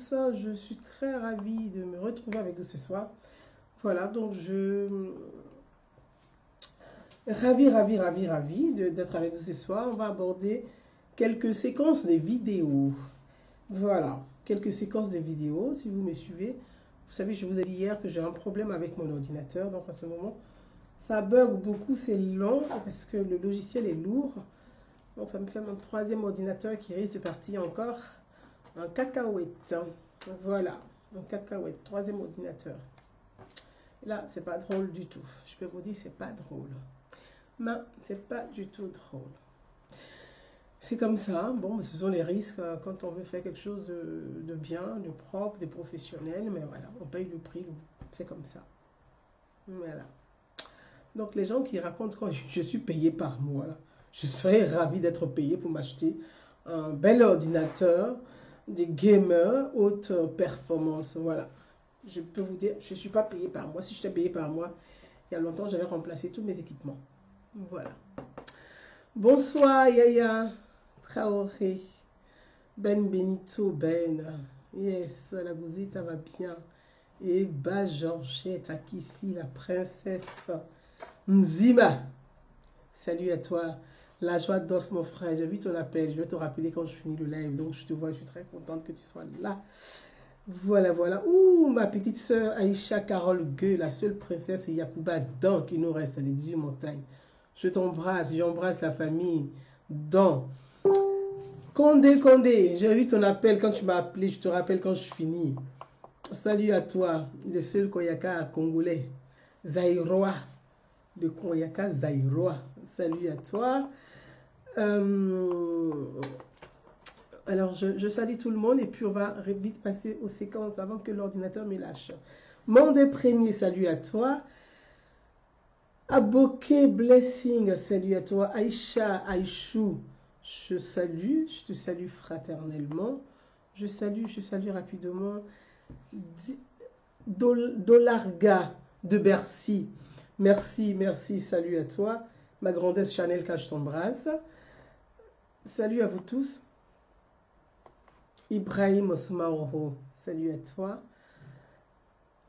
tous, je suis très ravie de me retrouver avec vous ce soir. Voilà, donc ravie d'être avec vous ce soir. On va aborder quelques séquences des vidéos. Voilà, quelques séquences des vidéos, si vous me suivez. Vous savez, je vous ai dit hier que j'ai un problème avec mon ordinateur, donc à ce moment, ça bug beaucoup, c'est lent parce que le logiciel est lourd. Donc ça me fait mon troisième ordinateur qui risque de partir encore en cacahuète. Voilà, en cacahuète, troisième ordinateur. Là, c'est pas drôle du tout. Je peux vous dire, c'est pas drôle. Non, c'est pas du tout drôle. C'est comme ça. Bon, ce sont les risques quand on veut faire quelque chose de bien, de propre, de professionnel. Mais voilà, on paye le prix. C'est comme ça. Voilà. Donc, les gens qui racontent quand je suis payé par mois, là, je serais ravi d'être payé pour m'acheter un bel ordinateur, des gamers, haute performance. Voilà. Je peux vous dire, je ne suis pas payé par mois. Si j'étais payé par mois, il y a longtemps, j'avais remplacé tous mes équipements. Voilà. Bonsoir, Yaya Traoré. Ben Benito, Ben. Yes, la gouzita va bien. Et bah, Georgette, Akissi, la princesse. Nzima. Salut à toi. La joie d'os, mon frère. J'ai vu ton appel. Je vais te rappeler quand je finis le live. Donc, je te vois. Je suis très contente que tu sois là. Voilà, voilà. Ouh, ma petite sœur Aïcha Carole Gueux, la seule princesse Yapouba Dan qui nous reste, les 18 montagnes. Je t'embrasse, j'embrasse la famille. Dan. Condé, j'ai vu ton appel quand tu m'as appelé. Je te rappelle quand je finis. Salut à toi, le seul Koyaka congolais. Zaïroa. Le Koyaka Zaïroa. Salut à toi. Alors, je salue tout le monde et puis on va vite passer aux séquences avant que l'ordinateur me lâche. Monde premier, salut à toi. Aboké Blessing, salut à toi. Aïcha, Aïchou, je te salue fraternellement. Je salue rapidement. Dolarga de Bercy, merci, salut à toi. Ma grandesse Chanel, quand je t'embrasse. Salut à vous tous. Ibrahim Soumaoro, salut à toi.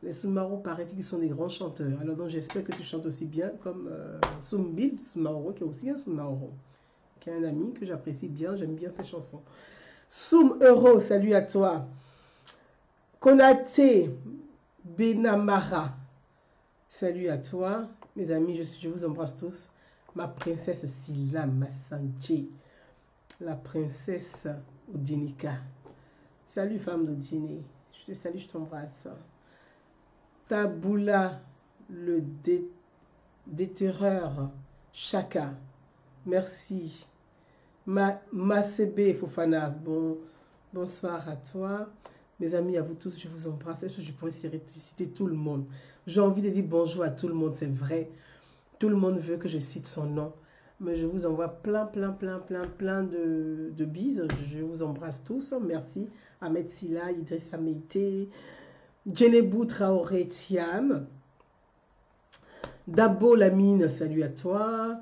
Les Soumaoro, paraît-il qu'ils sont des grands chanteurs. Alors donc j'espère que tu chantes aussi bien comme Soumbib Soumaoro, qui est aussi un Soumaoro, qui est un ami que j'apprécie bien, j'aime bien ses chansons. Soum Euro, salut à toi. Konaté Benamara, salut à toi. Mes amis, je vous embrasse tous. Ma princesse Silla Massanchi, la princesse Odinika. Salut femme d'Odine, je te salue, je t'embrasse. Taboula, le déterreur, Chaka, merci. Masebe Fofana, bonsoir à toi. Mes amis, à vous tous, je vous embrasse. Est-ce que je pourrais citer tout le monde? J'ai envie de dire bonjour à tout le monde, c'est vrai. Tout le monde veut que je cite son nom. Mais je vous envoie plein de bises. Je vous embrasse tous. Merci. Ahmed Silla, Idrissa Meite, Djenebou Traoré Thiam, Dabo Lamine, salut à toi.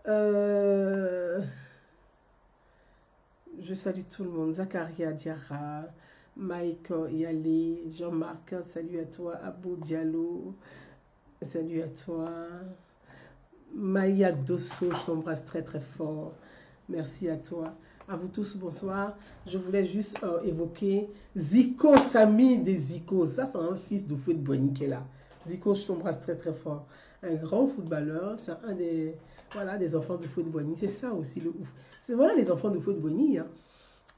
Je salue tout le monde. Zakaria Diarra, Mike Yale, Jean-Marc, salut à toi. Abou Diallo, salut à toi. Maya Dosso, je t'embrasse très fort. Merci à toi. À vous tous, bonsoir. Je voulais juste évoquer Zico Sami des Zico. Ça, c'est un fils de foot Boigny qui est là. Zico, je t'embrasse très fort. Un grand footballeur. C'est un des, voilà, des enfants de foot Boigny. C'est ça aussi le ouf. C'est voilà les enfants de foot Boigny. Hein.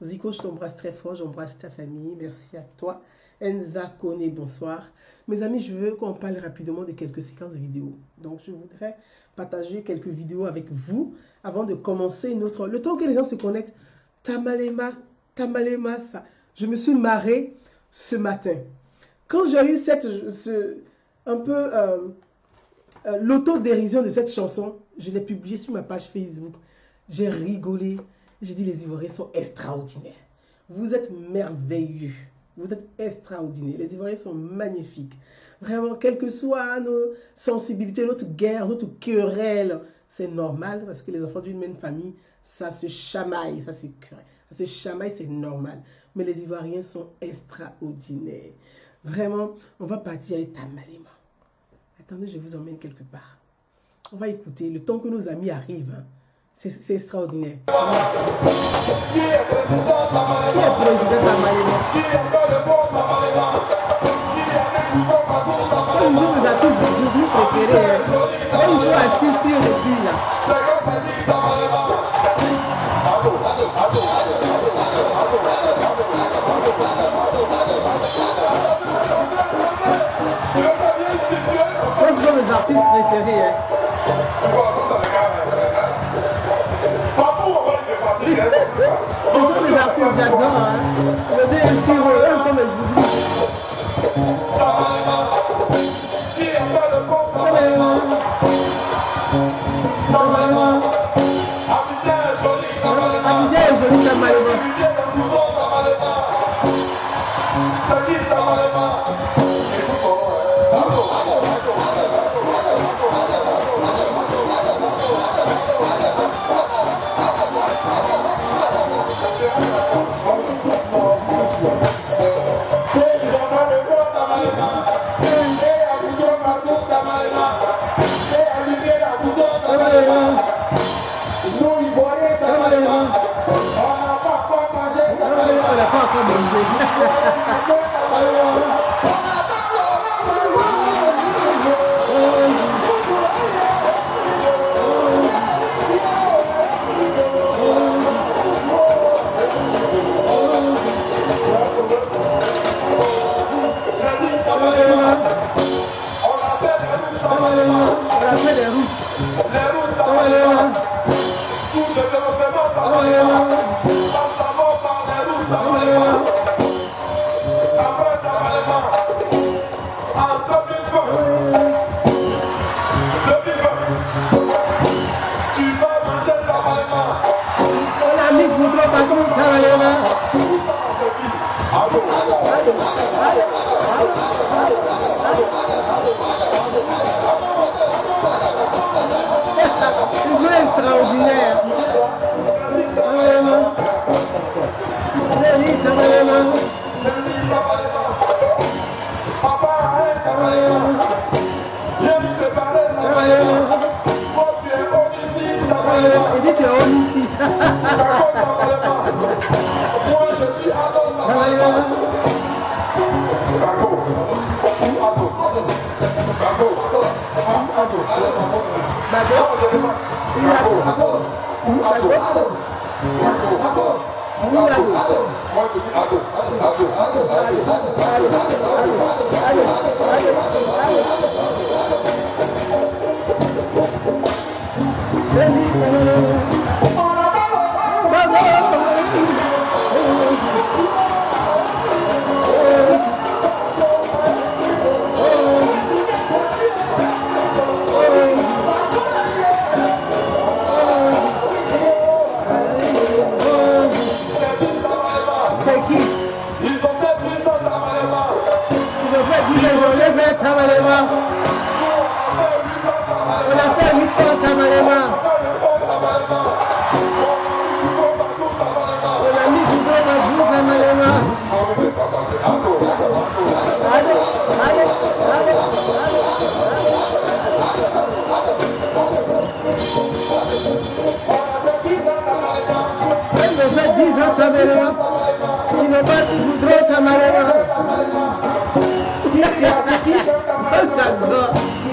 Zico, je t'embrasse très fort. J'embrasse ta famille. Merci à toi. Enza Kone, bonsoir. Mes amis, je veux qu'on parle rapidement de quelques séquences vidéo. Donc, je voudrais partager quelques vidéos avec vous avant de commencer notre... Le temps que les gens se connectent, Tamalema, ça. Je me suis marrée ce matin. Quand j'ai eu un peu l'autodérision de cette chanson, je l'ai publiée sur ma page Facebook. J'ai rigolé. J'ai dit, les Ivoiriens sont extraordinaires. Vous êtes merveilleux. Vous êtes extraordinaires. Les Ivoiriens sont magnifiques. Vraiment, quelles que soient nos sensibilités, notre guerre, notre querelle, c'est normal parce que les enfants d'une même famille, ça se chamaille, ça se querelle. Se chamailler, c'est normal. Mais les Ivoiriens sont extraordinaires. Vraiment, on va partir avec Tamalema. Attendez, je vous emmène quelque part. On va écouter le temps que nos amis arrivent. Hein. C'est extraordinaire. Qui est président Tamalema? Qui est le bon Tamalema? Comme nous, nous avons tous des groupes préférés. Ils sont assis sur le fil là. Ce sont mes artistes préférés. Hein. Ce sont mes artistes, j'adore. Hein. Le DSI, eux sont mes oublis.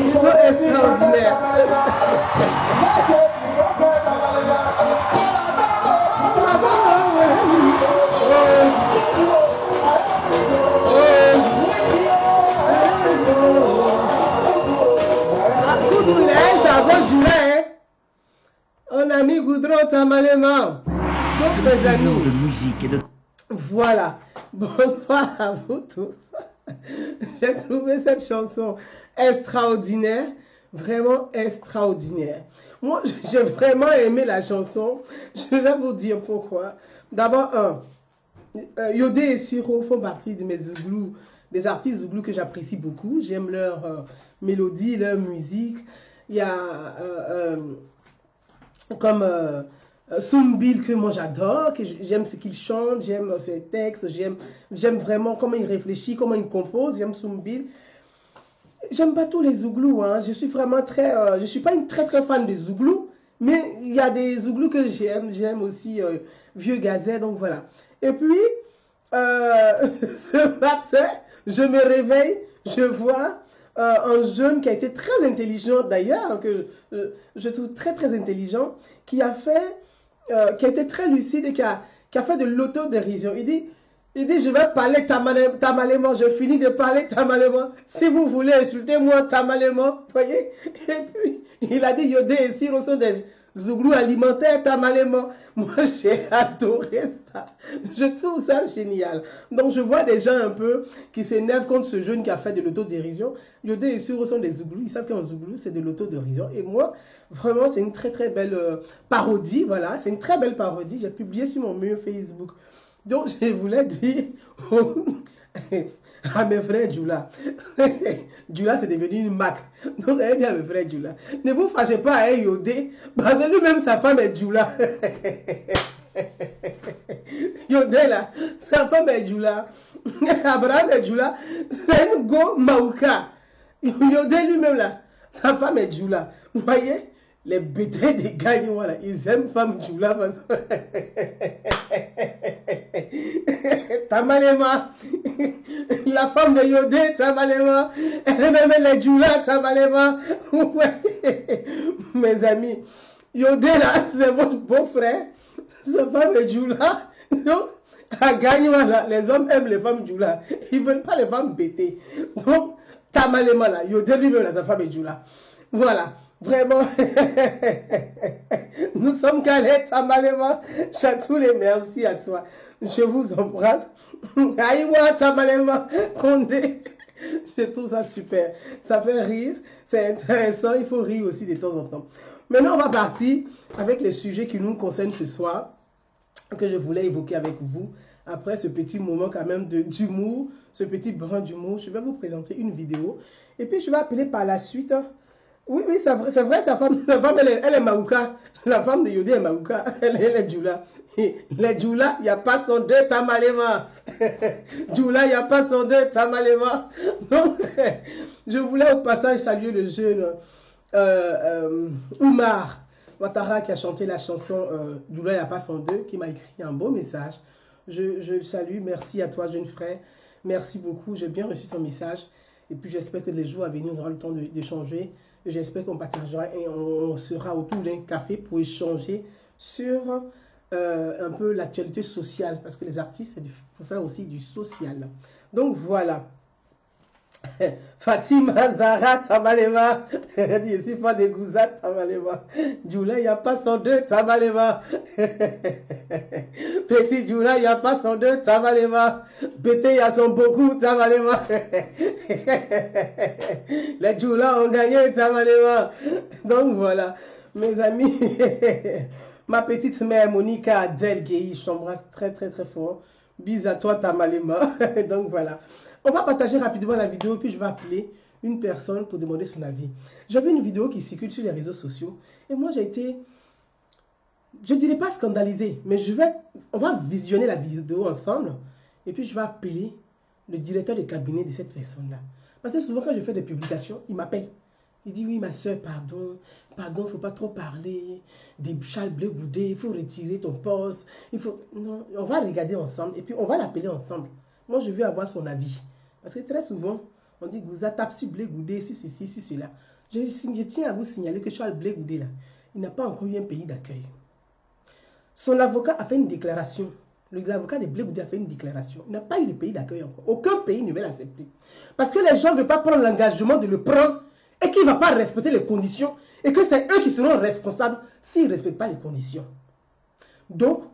Ils sont extraordinaires. On a mis Goudron Tamalema. Donc mes amis, de musique et de... Voilà. Bonsoir à vous tous. J'ai trouvé cette chanson extraordinaire, vraiment extraordinaire. Moi, j'ai vraiment aimé la chanson. Je vais vous dire pourquoi. D'abord, Yodé et Siro font partie de mes zouglous, des artistes zouglous que j'apprécie beaucoup. J'aime leur mélodie, leur musique. Il y a comme Soumbil, que moi j'adore, que j'aime ce qu'il chante, j'aime ses textes, j'aime vraiment comment il réfléchit, comment il compose, j'aime Soumbil. J'aime pas tous les Zouglous, hein. Je suis vraiment très, je suis pas une très très fan des Zouglous, mais il y a des Zouglous que j'aime aussi Vieux Gazet, donc voilà. Et puis, ce matin, je me réveille, je vois un jeune qui a été très intelligent d'ailleurs, que je trouve très très intelligent, qui a fait, qui a été très lucide et qui a fait de l'autodérision. Il dit, je vais parler tamalément, je finis de parler tamalément. Si vous voulez insulter moi tamalément, voyez. Et puis, il a dit, Yodé et Siro sont des Zouglous alimentaires tamalément. Moi, j'ai adoré ça. Je trouve ça génial. Donc, je vois des gens un peu qui s'énervent contre ce jeune qui a fait de l'autodérision. Yodé et Siro sont des Zouglous. Ils savent qu'un Zouglou, c'est de l'autodérision. Et moi, vraiment, c'est une très, très belle parodie. Voilà, c'est une très belle parodie. J'ai publié sur mon mur Facebook. Donc, je voulais dire à mes frères Djoula. Djoula, c'est devenu une marque. Donc, elle dit à mes frères Djoula, ne vous fâchez pas à Yodé, parce que lui-même, sa femme est Djoula. Yodé, là, sa femme est Djoula. Abraham est Djoula. C'est une go Maouka. Yodé lui-même, là, sa femme est Djoula. Vous voyez? Les bêtés des gagnants, voilà, ils aiment femme Djoula parce que Tamalema, la femme de Yodé, Tamalema, elle est même les Djoula, Tamalema. Ouais. Mes amis, Yodé là, c'est votre beau-frère, sa femme est Djoula. Donc, à Gagnon, là, les hommes aiment les femmes Djoula, ils ne veulent pas les femmes bêtées. Donc, Tamalema là, Yodé lui-même, sa femme est Djoula. Voilà. Vraiment, nous sommes calés, Tamalema. Chatoulé, merci à toi. Je vous embrasse. Aïwa, Tamalema, Condé. Je trouve ça super. Ça fait rire, c'est intéressant. Il faut rire aussi de temps en temps. Maintenant, on va partir avec les sujets qui nous concernent ce soir, que je voulais évoquer avec vous. Après ce petit moment quand même d'humour, ce petit brin d'humour, je vais vous présenter une vidéo. Et puis, je vais appeler par la suite... Oui, oui, c'est vrai, sa femme, elle est Maouka. La femme de Yodé est Maouka. Elle est Djoula. Les Djoula, il n'y a pas son deux Tamalema. Djoula, il n'y a pas son deux Tamalema. Donc, je voulais au passage saluer le jeune Oumar Ouattara qui a chanté la chanson Djoula, il n'y a pas son deux, qui m'a écrit un beau message. Je salue, merci à toi, jeune frère. Merci beaucoup, j'ai bien reçu ton message. Et puis, j'espère que les jours à venir, on aura le temps d'échanger. J'espère qu'on partagera et on sera autour d'un café pour échanger sur un peu l'actualité sociale. Parce que les artistes, c'est pour faire aussi du social. Donc voilà. Fatima Zara Tamalema. Elle dit ici, pas de Gouza Tamalema. Djoula, il n'y a pas son deux Tamalema. Petit Djoula, il n'y a pas son deux Tamalema. Bété, il y a son beaucoup Tamalema. Les Djoula ont gagné Tamalema. Donc voilà, mes amis. Ma petite mère Monica Delgueï, je t'embrasse très très très fort. Bis à toi Tamalema. Donc voilà. On va partager rapidement la vidéo, puis je vais appeler une personne pour demander son avis. J'ai vu une vidéo qui circule sur les réseaux sociaux, et moi j'ai été, je ne dirais pas scandalisé, mais on va visionner la vidéo ensemble, et puis je vais appeler le directeur de cabinet de cette personne-là. Parce que souvent quand je fais des publications, il m'appelle. Il dit, oui ma soeur, pardon, il ne faut pas trop parler des Charles Blé Goudé, il faut retirer ton poste, Non, on va regarder ensemble, et puis on va l'appeler ensemble. Moi, je veux avoir son avis. Parce que très souvent, on dit que vous tapez sur Blé Goudé, sur ceci, sur cela. Je tiens à vous signaler que Charles Blé Goudé, là, il n'a pas encore eu un pays d'accueil. Son avocat a fait une déclaration. L'avocat de Blé Goudé a fait une déclaration. Il n'a pas eu de pays d'accueil encore. Aucun pays ne veut l'accepter. Parce que les gens ne veulent pas prendre l'engagement de le prendre et qu'il ne va pas respecter les conditions et que c'est eux qui seront responsables s'ils ne respectent pas les conditions. Donc,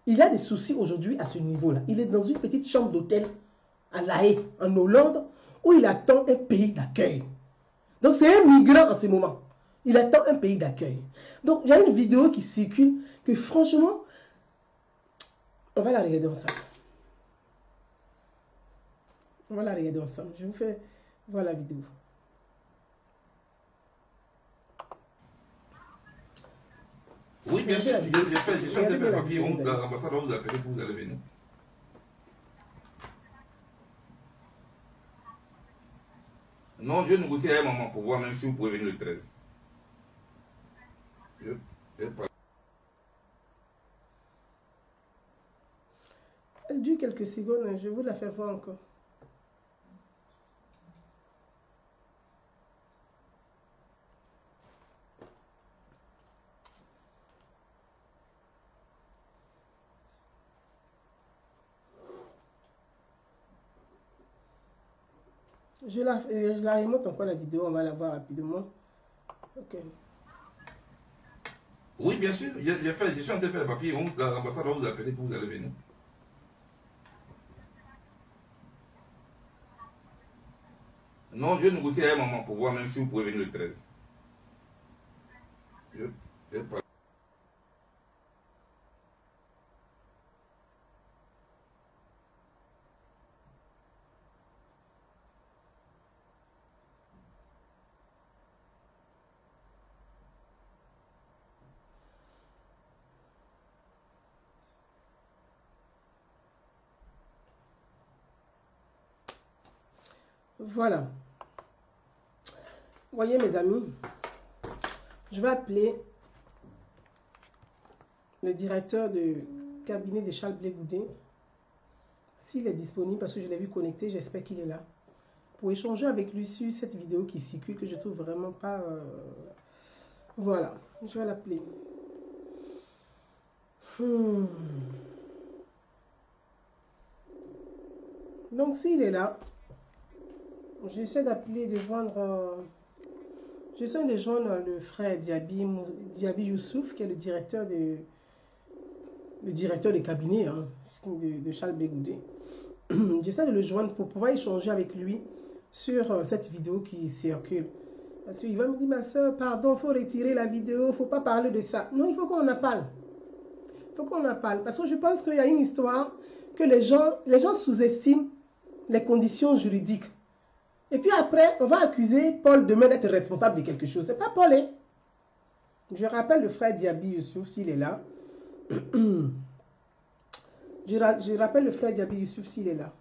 il a des soucis aujourd'hui à ce niveau-là. Il est dans une petite chambre d'hôtel à La Haye, en Hollande, où il attend un pays d'accueil. Donc, c'est un migrant en ce moment. Il attend un pays d'accueil. Donc, il y a une vidéo qui circule que franchement, on va la regarder ensemble. On va la regarder ensemble. Je vous fais voir la vidéo. Oui, bien sûr, j'ai fait Regardez bien des la papiers. vidéo, vous allez. L'ambassade va vous appeler pour vous allez venir. Non, je négocie avec maman pour voir même si vous pouvez venir le 13. Je pas. Elle dure quelques secondes, je vous la fais voir encore. Je la remonte encore la vidéo, on va la voir rapidement. Ok. Oui, bien sûr, je suis en train de faire les papiers. L'ambassade va vous appeler pour vous allez venir. Non, je négocie avec maman pour voir même si vous pouvez venir le 13. Je pas. Voilà. Voyez mes amis, je vais appeler le directeur de cabinet de Charles Blé Goudé, s'il est disponible, parce que je l'ai vu connecté, j'espère qu'il est là, pour échanger avec lui sur cette vidéo qui circule, que je trouve vraiment pas... Voilà, je vais l'appeler. Donc s'il est là, j'essaie d'appeler, de joindre... J'essaie de joindre le frère Diaby Youssouf, qui est le directeur de cabinet hein, de Charles Blé Goudé. J'essaie de le joindre pour pouvoir échanger avec lui sur cette vidéo qui circule. Parce qu'il va me dire, ma soeur, pardon, il faut retirer la vidéo, il ne faut pas parler de ça. Non, il faut qu'on en parle. Il faut qu'on en parle. Parce que je pense qu'il y a une histoire que les gens sous-estiment les conditions juridiques. Et puis après, on va accuser Paul demain d'être responsable de quelque chose. Ce n'est pas Paul. Hein? Je rappelle le frère Diaby Youssouf s'il est là. Je rappelle le frère Diaby Youssouf s'il est là.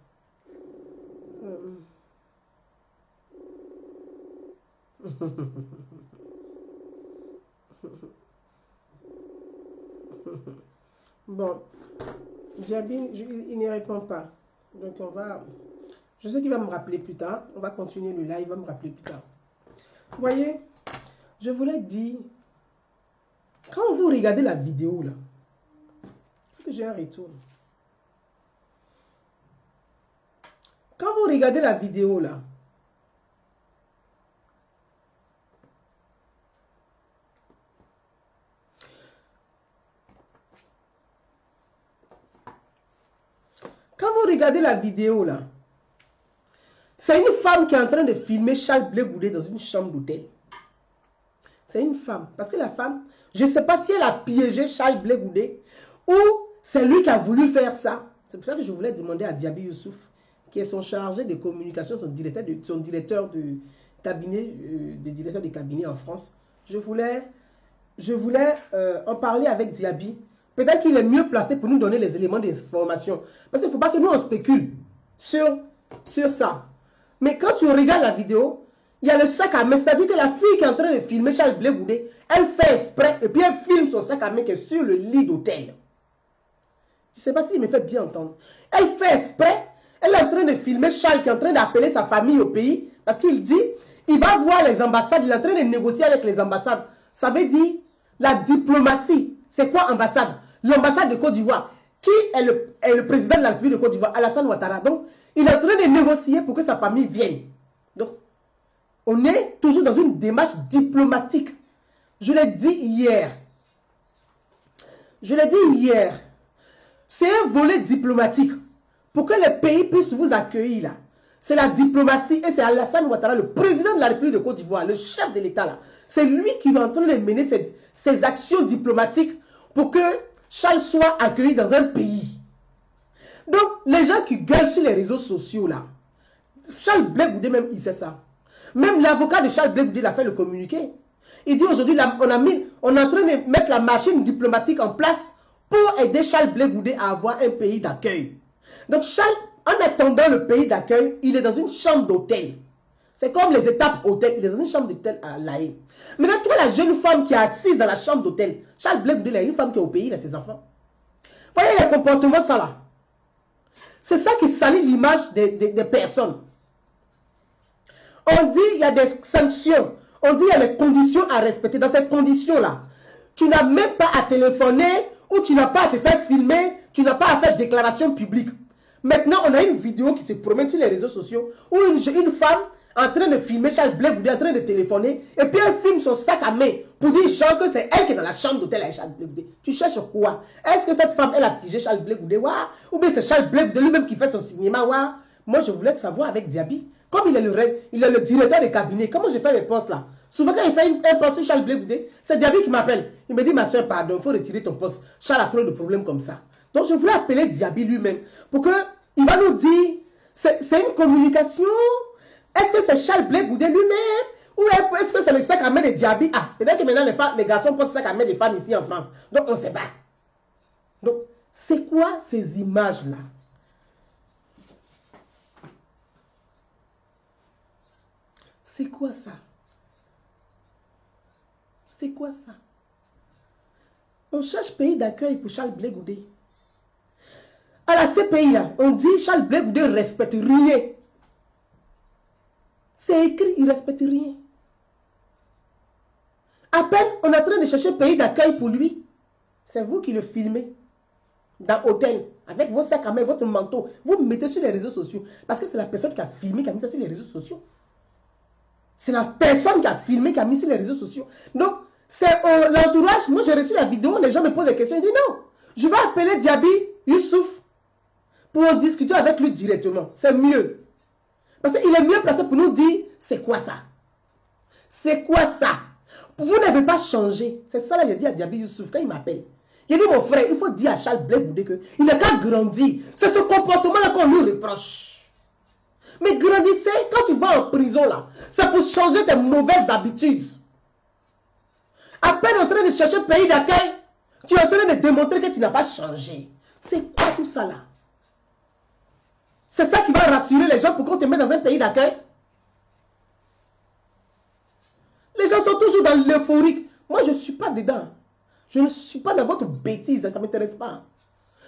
Bon, Diaby, il ne répond pas. Donc on va... Je sais qu'il va me rappeler plus tard. On va continuer le live, il va me rappeler plus tard. Vous voyez, je voulais dire, quand vous regardez la vidéo là, il faut que j'ai un retour. Quand vous regardez la vidéo là, c'est une femme qui est en train de filmer Charles Blé Goudé dans une chambre d'hôtel. C'est une femme. Parce que la femme, je ne sais pas si elle a piégé Charles Blé Goudé ou c'est lui qui a voulu faire ça. C'est pour ça que je voulais demander à Diaby Youssouf, qui est son chargé de communication, son directeur de cabinet, directeur de cabinet en France. Je voulais en parler avec Diaby. Peut-être qu'il est mieux placé pour nous donner les éléments d'information. Parce qu'il ne faut pas que nous on spécule sur ça. Mais quand tu regardes la vidéo, il y a le sac à main. C'est-à-dire que la fille qui est en train de filmer Charles Blé Goudé, elle fait exprès et puis elle filme son sac à main qui est sur le lit d'hôtel. Je ne sais pas s'il me fait bien entendre. Elle fait exprès. Elle est en train de filmer Charles qui est en train d'appeler sa famille au pays. Parce qu'il dit, il va voir les ambassades. Il est en train de négocier avec les ambassades. Ça veut dire la diplomatie. C'est quoi ambassade? L'ambassade de Côte d'Ivoire. Qui est le président de la République de Côte d'Ivoire? Alassane Ouattara. Donc, il est en train de négocier pour que sa famille vienne. Donc, on est toujours dans une démarche diplomatique. Je l'ai dit hier. C'est un volet diplomatique. Pour que les pays puissent vous accueillir là. C'est la diplomatie et c'est Alassane Ouattara, le président de la République de Côte d'Ivoire, le chef de l'État là. C'est lui qui va en train de mener ces actions diplomatiques pour que Charles soit accueilli dans un pays. Donc, les gens qui gueulent sur les réseaux sociaux là, Charles Blé Goudé même, il sait ça. Même l'avocat de Charles Blé Goudé l'a fait le communiqué. Il dit aujourd'hui, on est en train de mettre la machine diplomatique en place pour aider Charles Blé Goudé à avoir un pays d'accueil. Donc Charles, en attendant le pays d'accueil, il est dans une chambre d'hôtel. C'est comme les étapes hôtel. Il est dans une chambre d'hôtel à La Haye. Maintenant, toi, la jeune femme qui est assise dans la chambre d'hôtel, Charles Blé Goudé, il y a une femme qui est au pays, il a ses enfants. Voyez les comportements, ça là. C'est ça qui salit l'image des personnes. On dit il y a des sanctions. On dit il y a des conditions à respecter. Dans ces conditions-là, tu n'as même pas à téléphoner ou tu n'as pas à te faire filmer, tu n'as pas à faire déclaration publique. Maintenant, on a une vidéo qui se promène sur les réseaux sociaux où une femme en train de filmer Charles Blé Goudé, en train de téléphoner, et puis elle filme son sac à main pour dire genre que c'est elle qui est dans la chambre d'hôtel avec Charles Blé Goudé. Tu cherches quoi? Est-ce que cette femme, elle a pigé Charles Blé Goudé, ou bien c'est Charles Blé Goudé lui-même qui fait son cinéma, Moi, je voulais savoir avec Diaby. Comme il est le directeur de cabinet, comment je fais mes postes là? Souvent, quand il fait un poste sur Charles Blé Goudé, c'est Diaby qui m'appelle. Il me dit, ma soeur, pardon, il faut retirer ton poste. Charles a trop de problèmes comme ça. Donc, je voulais appeler Diaby lui-même pour qu'il va nous dire, c'est une communication. Est-ce que c'est Charles Blé Goudé lui-même? Ou est-ce que c'est le sac à main de Diaby? Ah, peut-être que maintenant les garçons portent sac à main des femmes ici en France. Donc, on ne sait pas. Donc, c'est quoi ces images-là? C'est quoi ça? C'est quoi ça? On cherche pays d'accueil pour Charles Blé Goudé. À ces pays-là, on dit Charles Blé Goudé ne respecte rien. C'est écrit, il ne respecte rien. À peine, on est en train de chercher pays d'accueil pour lui. C'est vous qui le filmez dans l'hôtel, avec vos sacs à main, votre manteau. Vous me mettez sur les réseaux sociaux. Parce que c'est la personne qui a filmé, qui a mis ça sur les réseaux sociaux. C'est la personne qui a filmé, qui a mis sur les réseaux sociaux. Donc, c'est l'entourage. Moi, j'ai reçu la vidéo, les gens me posent des questions. Ils disent non, je vais appeler Diaby Youssouf pour discuter avec lui directement. C'est mieux. Parce qu'il est mieux placé pour nous dire, c'est quoi ça? C'est quoi ça? Vous n'avez pas changé. C'est ça là, j'ai dit à Diaby Youssouf quand il m'appelle. Il dit, mon frère, il faut dire à Charles Blé Goudé qu'il n'a qu'à grandir. C'est ce comportement-là qu'on lui reproche. Mais grandissez, quand tu vas en prison là, c'est pour changer tes mauvaises habitudes. À peine en train de chercher pays d'accueil, tu es en train de démontrer que tu n'as pas changé. C'est quoi tout ça là? C'est ça qui va rassurer les gens pour qu'on te mette dans un pays d'accueil? Les gens sont toujours dans l'euphorique. Moi, je ne suis pas dedans. Je ne suis pas dans votre bêtise, ça ne m'intéresse pas.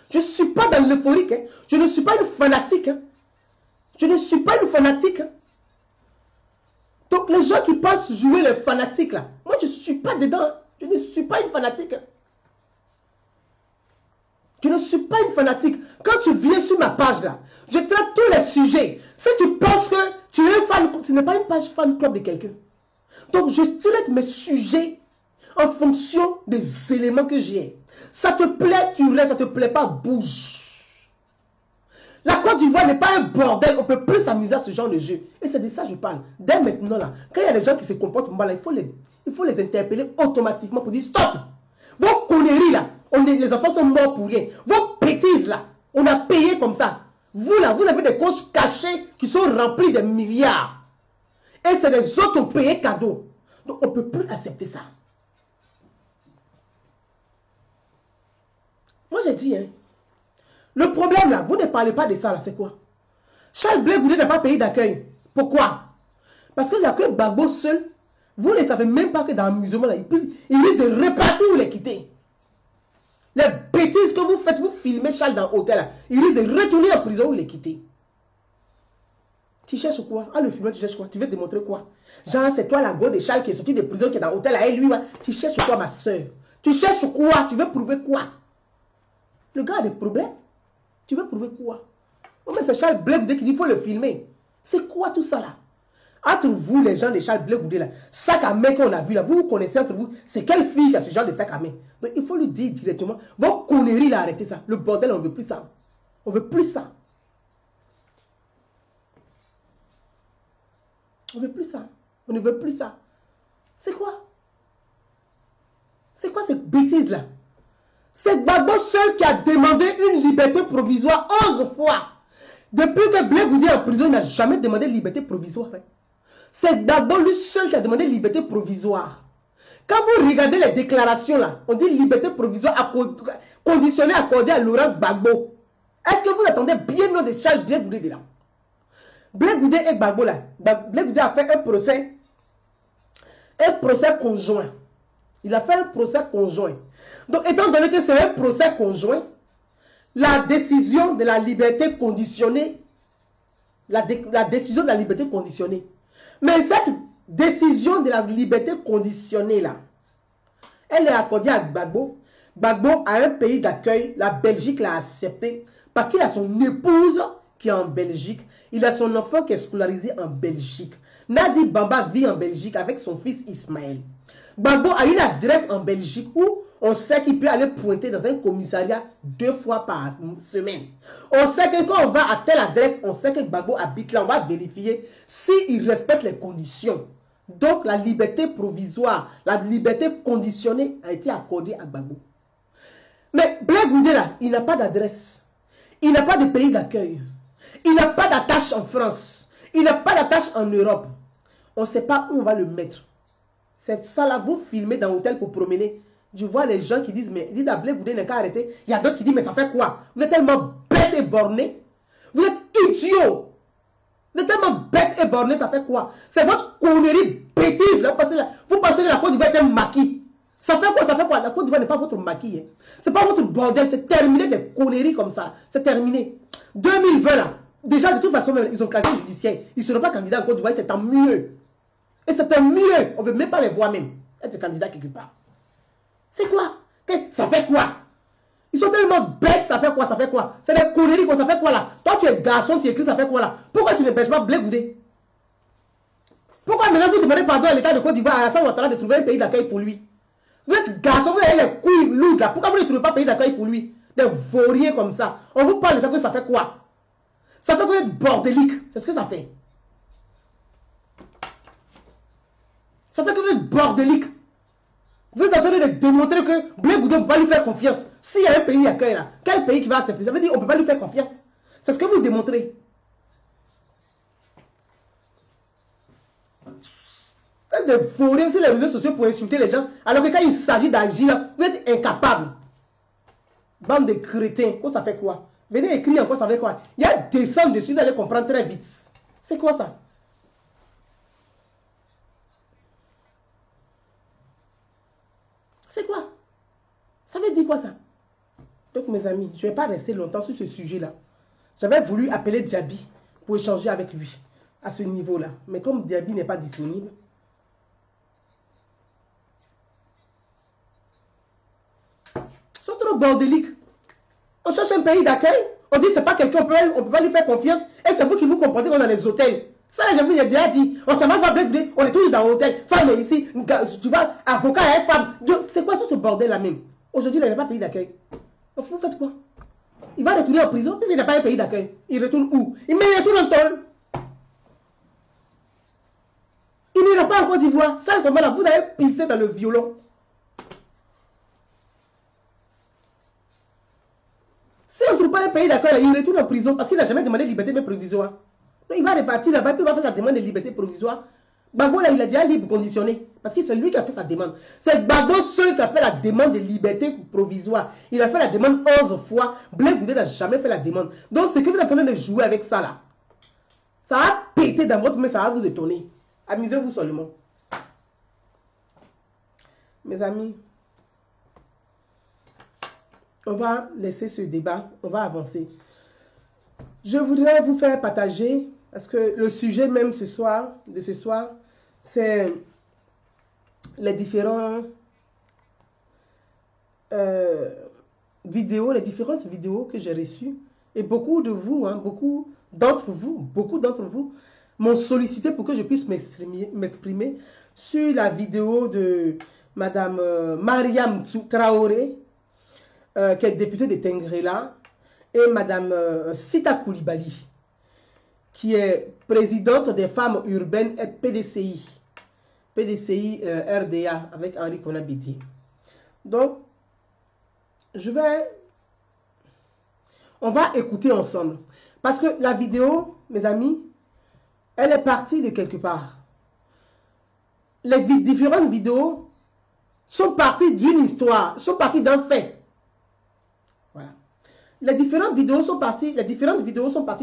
Je ne suis pas dans l'euphorique. Je ne suis pas une fanatique. Je ne suis pas une fanatique. Donc les gens qui pensent jouer les fanatiques là, moi je ne suis pas dedans. Je ne suis pas une fanatique. Je ne suis pas une fanatique. Quand tu viens sur ma page là, je traite tous les sujets. Si tu penses que tu es un fan, ce n'est pas une page fan club de quelqu'un. Donc je traite mes sujets en fonction des éléments que j'ai. Ça te plaît, tu restes. Ça te plaît pas, bouge. La Côte d'Ivoire n'est pas un bordel. On ne peut plus s'amuser à ce genre de jeu. Et c'est de ça que je parle. Dès maintenant, là, quand il y a des gens qui se comportent mal, il faut les interpeller automatiquement pour dire stop. Vos conneries là, les enfants sont morts pour rien. Vos bêtises là, on a payé comme ça. Vous là, vous avez des coches cachées qui sont remplies de milliards. Et c'est les autres qui ont payé cadeau. Donc on ne peut plus accepter ça. Moi j'ai dit, le problème là, vous ne parlez pas de ça là, c'est quoi? Charles Blé Goudé n'a pas pays d'accueil. Pourquoi? Parce que c'est que Gbagbo seul, vous ne savez même pas que dans l'amusement là, il risque de repartir ou les quitter. Les bêtises que vous faites, vous filmez Charles dans l'hôtel là, il risque de retourner en prison ou les quitter. Tu cherches quoi? Ah, le film, tu cherches quoi? Tu veux démontrer quoi? Genre, c'est toi la go de Charles qui est sorti de prison, qui est dans l'hôtel là, et lui, tu cherches quoi, ma soeur? Tu cherches quoi? Tu veux prouver quoi? Le gars a des problèmes. Tu veux prouver quoi? Oh, mais c'est Charles Blé Goudé qui dit qu'il faut le filmer. C'est quoi tout ça là? Entre vous, les gens de Charles Blé Goudé là, sac à main qu'on a vu là, vous connaissez entre vous, c'est quelle fille qui a ce genre de sac à main? Donc il faut lui dire directement, vos conneries là, arrêtez ça. Le bordel, on ne veut plus ça. On ne veut plus ça. On ne veut plus ça. On ne veut plus ça. C'est quoi? C'est quoi cette bêtise là? C'est Gbagbo seul qui a demandé une liberté provisoire 11 fois. Depuis que Blé Goudé est en prison, il n'a jamais demandé liberté provisoire. C'est Gbagbo lui seul qui a demandé liberté provisoire. Quand vous regardez les déclarations là, on dit liberté provisoire conditionnée accordée à Laurent Gbagbo. Est-ce que vous attendez bien mieux de Charles Blé Goudé de là? Blé Goudé et Gbagbo là, Blé Goudé a fait un procès conjoint. Il a fait un procès conjoint. Donc, étant donné que c'est un procès conjoint, la décision de la liberté conditionnée, la décision de la liberté conditionnée, mais cette décision de la liberté conditionnée là, elle est accordée à Gbagbo. Gbagbo a un pays d'accueil, la Belgique l'a accepté parce qu'il a son épouse qui est en Belgique, il a son enfant qui est scolarisé en Belgique. Nadi Bamba vit en Belgique avec son fils Ismaël. Gbagbo a une adresse en Belgique où on sait qu'il peut aller pointer dans un commissariat 2 fois par semaine. On sait que quand on va à telle adresse, on sait que Gbagbo habite là, on va vérifier s'il respecte les conditions. Donc la liberté provisoire, la liberté conditionnée a été accordée à Gbagbo. Mais Blé Goudé là, il n'a pas d'adresse. Il n'a pas de pays d'accueil. Il n'a pas d'attache en France. Il n'a pas d'attache en Europe. On ne sait pas où on va le mettre. C'est ça là, vous filmez dans l'hôtel pour promener. Je vois les gens qui disent, mais dites à Blé Goudé n'a qu'à arrêter. Il y a d'autres qui disent, mais ça fait quoi? Vous êtes tellement bête et borné. Vous êtes idiot. Vous êtes tellement bête et borné, ça fait quoi? C'est votre connerie bêtise. Là. Vous pensez que la Côte d'Ivoire est un maquis. Ça fait quoi? Ça fait quoi? La Côte d'Ivoire n'est pas votre maquis. Hein. C'est pas votre bordel. C'est terminé des conneries comme ça. C'est terminé. 2020 là. Déjà, de toute façon, même, ils ont casier judiciaire. Ils ne seront pas candidats en Côte d'Ivoire. C'est tant mieux. Et c'est tant mieux. On ne veut même pas les voir même. Être candidat quelque part. C'est quoi? Ça fait quoi? Ils sont tellement bêtes, ça fait quoi? Ça fait quoi? C'est des conneries, quoi. Ça fait quoi là? Toi, tu es garçon, tu écris, ça fait quoi là? Pourquoi tu ne pêches pas Blé Goudé? Pourquoi maintenant vous demandez pardon à l'État de Côte d'Ivoire, à Alassane Ouattara de trouver un pays d'accueil pour lui? Vous êtes garçon, vous avez les couilles lourdes là. Pourquoi vous ne trouvez pas un pays d'accueil pour lui? Des vauriers comme ça. On vous parle de ça, que ça fait quoi? Ça fait que vous êtes bordélique. C'est ce que ça fait. Ça fait que vous êtes bordélique. Vous êtes en train de démontrer que Blé Goudé ne peut pas lui faire confiance. S'il y a un pays d'accueil là, quel pays qui va accepter? Ça veut dire qu'on ne peut pas lui faire confiance. C'est ce que vous démontrez. Vous êtes des vauriens sur les réseaux sociaux pour insulter les gens, alors que quand il s'agit d'agir, vous êtes incapables. Bande de crétins. Quoi, ça fait quoi? Venez écrire encore, ça fait quoi? Il y a des sommes dessus, vous allez comprendre très vite. C'est quoi ça? C'est quoi? Ça veut dire quoi ça? Donc mes amis, je ne vais pas rester longtemps sur ce sujet-là. J'avais voulu appeler Diaby pour échanger avec lui à ce niveau-là. Mais comme Diaby n'est pas disponible, ils sont trop bordéliques. On cherche un pays d'accueil, on dit c'est pas quelqu'un, on peut pas lui faire confiance, et c'est vous qui vous comportez comme dans les hôtels. Ça, je vous ai déjà dit, on s'en va voir Blé Goudé, on est toujours dans l'hôtel, femme est ici, tu vois, avocat et femme. C'est quoi tout ce bordel là même? Aujourd'hui, il n'a pas pays d'accueil. Vous faites quoi? Il va retourner en prison, puisqu'il n'a pas un pays d'accueil. Il retourne où? Il retourne en tôle. Il n'ira pas en Côte d'Ivoire. Ça, à ce moment-là, vous avez pissé dans le violon. Si on ne trouve pas un pays d'accueil, il retourne en prison parce qu'il n'a jamais demandé de liberté provisoire. Donc, il va repartir là-bas, puis il va faire sa demande de liberté provisoire. Gbagbo, là, il a déjà libre conditionné. Parce que c'est lui qui a fait sa demande. C'est Gbagbo seul qui a fait la demande de liberté provisoire. Il a fait la demande 11 fois. Blé Goudé n'a jamais fait la demande. Donc, ce que vous êtes en train de jouer avec ça, là, ça va péter dans votre main, ça va vous étonner. Amusez-vous seulement. Mes amis, on va laisser ce débat. On va avancer. Je voudrais vous faire partager, parce que le sujet même de ce soir, c'est les différents vidéos, les différentes vidéos que j'ai reçues. Et beaucoup de vous, beaucoup d'entre vous m'ont sollicité pour que je puisse m'exprimer sur la vidéo de Madame Mariam Traoré, qui est députée de Tengrela, et Madame Sita Koulibaly, qui est présidente des femmes urbaines et PDCI RDA avec Henri Konabiti. Donc, on va écouter ensemble. Parce que la vidéo, mes amis, elle est partie de quelque part. Les différentes vidéos sont partis d'une histoire, sont partis d'un fait. Voilà. Les différentes vidéos sont parties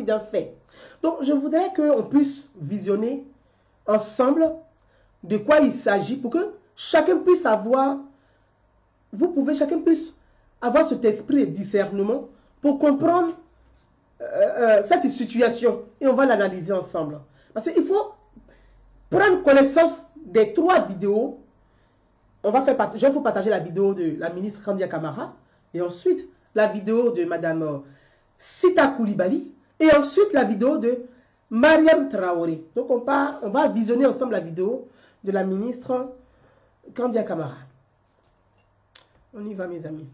d'un fait. Donc, je voudrais qu'on puisse visionner ensemble de quoi il s'agit pour que chacun puisse avoir, chacun puisse avoir cet esprit de discernement pour comprendre cette situation et on va l'analyser ensemble. Parce qu'il faut prendre connaissance des 3 vidéos. Je vais vous partager la vidéo de la ministre Kandia Camara et ensuite la vidéo de Madame Sita Koulibaly et ensuite la vidéo de Mariam Traoré. Donc on va visionner ensemble la vidéo de la ministre Kandia Camara. On y va mes amis.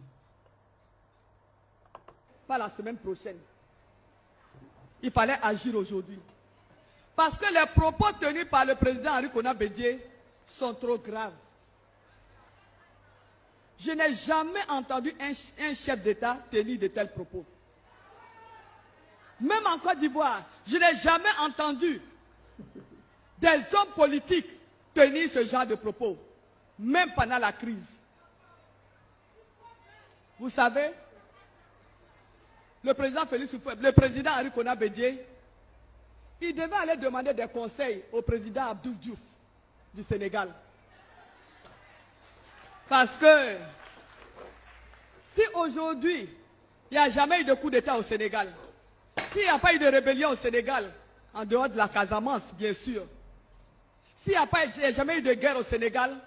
Pas la semaine prochaine. Il fallait agir aujourd'hui. Parce que les propos tenus par le président Henri Konan Bédié sont trop graves. Je n'ai jamais entendu un chef d'État tenir de tels propos. Même en Côte d'Ivoire, je n'ai jamais entendu des hommes politiques tenir ce genre de propos. Même pendant la crise. Vous savez, le président Henri Konan Bédié, il devait aller demander des conseils au président Abdou Diouf du Sénégal. Parce que si aujourd'hui, il n'y a jamais eu de coup d'État au Sénégal, s'il n'y a pas eu de rébellion au Sénégal, en dehors de la Casamance, bien sûr, s'il n'y a jamais eu de guerre au Sénégal,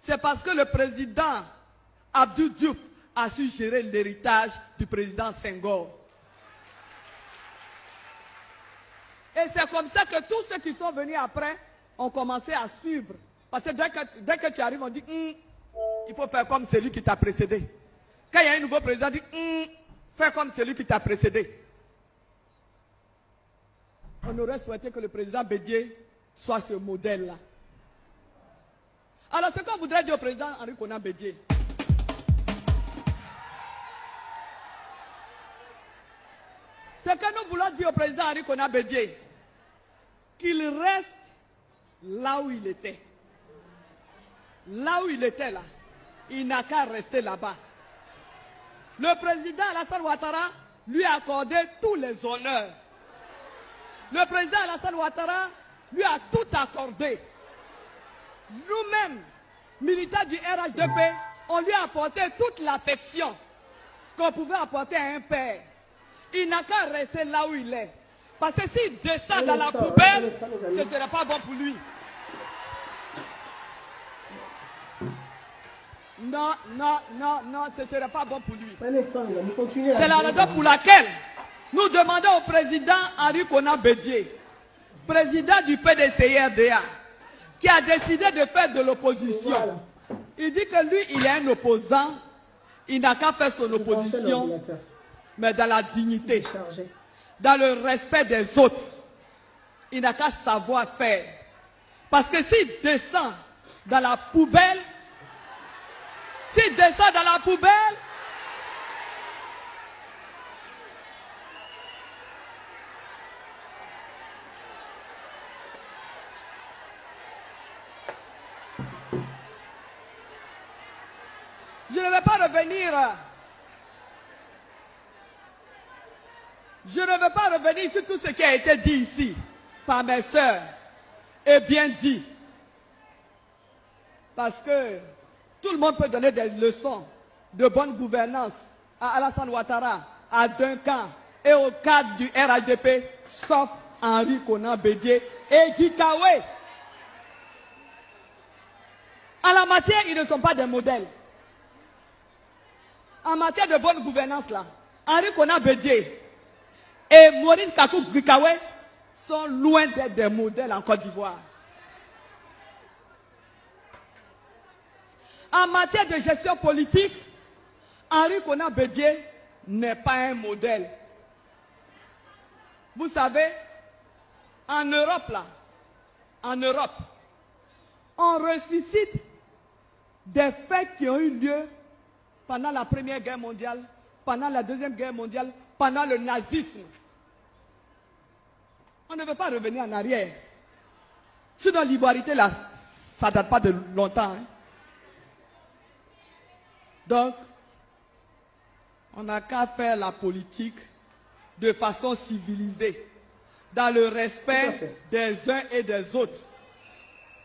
c'est parce que le président Abdou Diouf a su gérer l'héritage du président Senghor. Et c'est comme ça que tous ceux qui sont venus après ont commencé à suivre. Parce que dès que tu arrives, on dit il faut faire comme celui qui t'a précédé. Quand il y a un nouveau président, on dit fais comme celui qui t'a précédé. On aurait souhaité que le président Bédié soit ce modèle-là. Alors, ce qu'on voudrait dire au président Henri Konan Bédié, c'est que nous voulons dire au président Henri Konan Bédié qu'il reste là où il était. Là où il était là, il n'a qu'à rester là-bas. Le président Alassane Ouattara lui a accordé tous les honneurs. Le président Alassane Ouattara lui a tout accordé. Nous-mêmes, militants du RHDP, on lui a apporté toute l'affection qu'on pouvait apporter à un père. Il n'a qu'à rester là où il est. Parce que s'il descend dans la poubelle, ce ne serait pas bon pour lui. Non, ce ne serait pas bon pour lui. C'est la raison pour laquelle nous demandons au président Henri Konan Bédié, président du PDCI-RDA, qui a décidé de faire de l'opposition. Il dit que lui, il est un opposant, il n'a qu'à faire son opposition, mais dans la dignité, dans le respect des autres. Il n'a qu'à savoir faire. Parce que s'il descend dans la poubelle, je ne vais pas revenir. Je ne vais pas revenir sur tout ce qui a été dit ici par mes sœurs et bien dit. Parce que tout le monde peut donner des leçons de bonne gouvernance à Alassane Ouattara, à Duncan et au cadre du RHDP, sauf Henri Konan Bédié et Guy Kawe. En la matière, ils ne sont pas des modèles. En matière de bonne gouvernance, là, Henri Konan Bédié et Maurice Kakou Guikawe sont loin d'être des modèles en Côte d'Ivoire. En matière de gestion politique, Henri Konan Bédié n'est pas un modèle. Vous savez, en Europe, on ressuscite des faits qui ont eu lieu pendant la Première Guerre mondiale, pendant la Deuxième Guerre mondiale, pendant le nazisme. On ne veut pas revenir en arrière. Sinon, l'ivoirité, là, ça ne date pas de longtemps. Hein. Donc, on n'a qu'à faire la politique de façon civilisée, dans le respect des uns et des autres.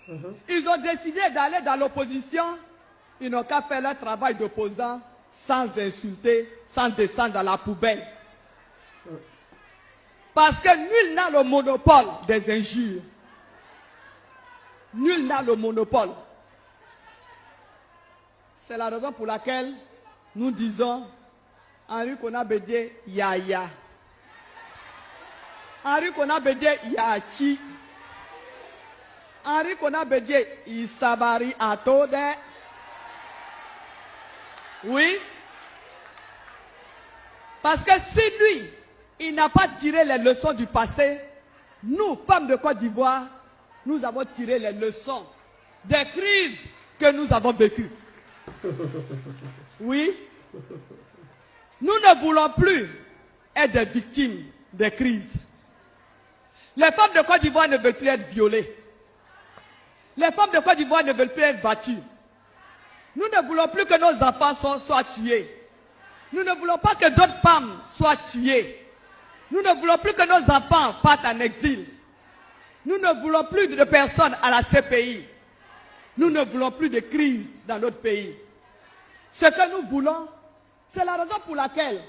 Ils ont décidé d'aller dans l'opposition, ils n'ont qu'à faire leur travail d'opposant sans insulter, sans descendre dans la poubelle. Parce que nul n'a le monopole des injures. Nul n'a le monopole. C'est la raison pour laquelle nous disons Henri Konan Bédié Yaya. Henri Konan Bédié Yachi. Henri Konan Bédié Isabari Atode. Oui. Parce que si lui, il n'a pas tiré les leçons du passé, nous, femmes de Côte d'Ivoire, nous avons tiré les leçons des crises que nous avons vécues. Oui. Nous ne voulons plus être des victimes des crises. Les femmes de Côte d'Ivoire ne veulent plus être violées. Les femmes de Côte d'Ivoire ne veulent plus être battues. Nous ne voulons plus que nos enfants soient tués. Nous ne voulons pas que d'autres femmes soient tuées. Nous ne voulons plus que nos enfants partent en exil. Nous ne voulons plus de personnes à la CPI. Nous ne voulons plus de crise dans notre pays. Ce que nous voulons, c'est la raison pour laquelle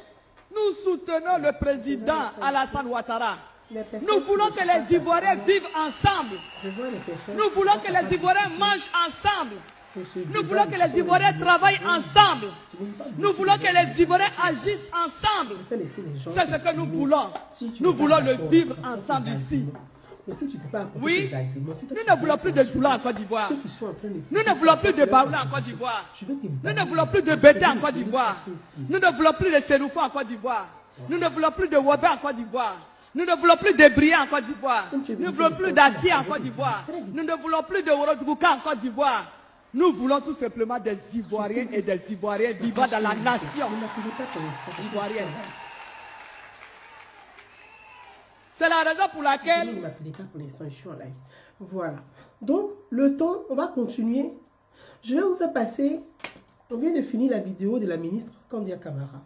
nous soutenons le président Alassane Ouattara. Nous voulons que les Ivoiriens vivent ensemble. Nous voulons que les Ivoiriens mangent ensemble. Nous voulons que les Ivoiriens travaillent ensemble. Nous voulons que les Ivoiriens agissent ensemble. C'est ce que nous voulons. Nous voulons le vivre ensemble ici. Oui, nous ne voulons plus de Doula en Côte d'Ivoire. Nous ne voulons plus de Baoula en Côte d'Ivoire. Nous ne voulons plus de Bété en Côte d'Ivoire. Nous ne voulons plus de Séroufo en Côte d'Ivoire. Nous ne voulons plus de Wobé en Côte d'Ivoire. Nous ne voulons plus de Bria en Côte d'Ivoire. Nous ne voulons plus d'Ati en Côte d'Ivoire. Nous ne voulons plus de Worodgouka en Côte d'Ivoire. Nous voulons tout simplement des Ivoiriens et des Ivoiriens vivant dans la nation ivoirienne. C'est la raison pour laquelle... Ne m'appelez pas pour l'instant, je suis en live. Voilà. Donc, le temps, on va continuer. Je vais vous faire passer... On vient de finir la vidéo de la ministre Kandia Camara.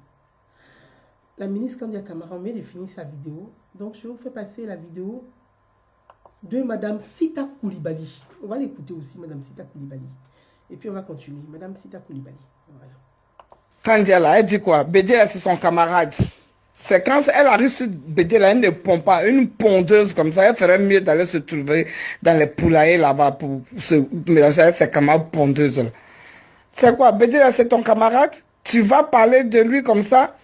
La ministre Kandia Camara, on vient de finir sa vidéo. Donc, je vais vous faire passer la vidéo de Madame Sita Koulibaly. On va l'écouter aussi, Madame Sita Koulibaly. Et puis, on va continuer. Madame Sita Koulibaly. Voilà. Kandia, là, elle dit quoi? Bédia, c'est son camarade. C'est quand elle arrive sur Bédia, là, elle ne pond pas. Une pondeuse comme ça, elle ferait mieux d'aller se trouver dans les poulaillers là-bas pour se mélanger avec ses camarades pondeuses. C'est quoi? Bédia, c'est ton camarade? Tu vas parler de lui comme ça?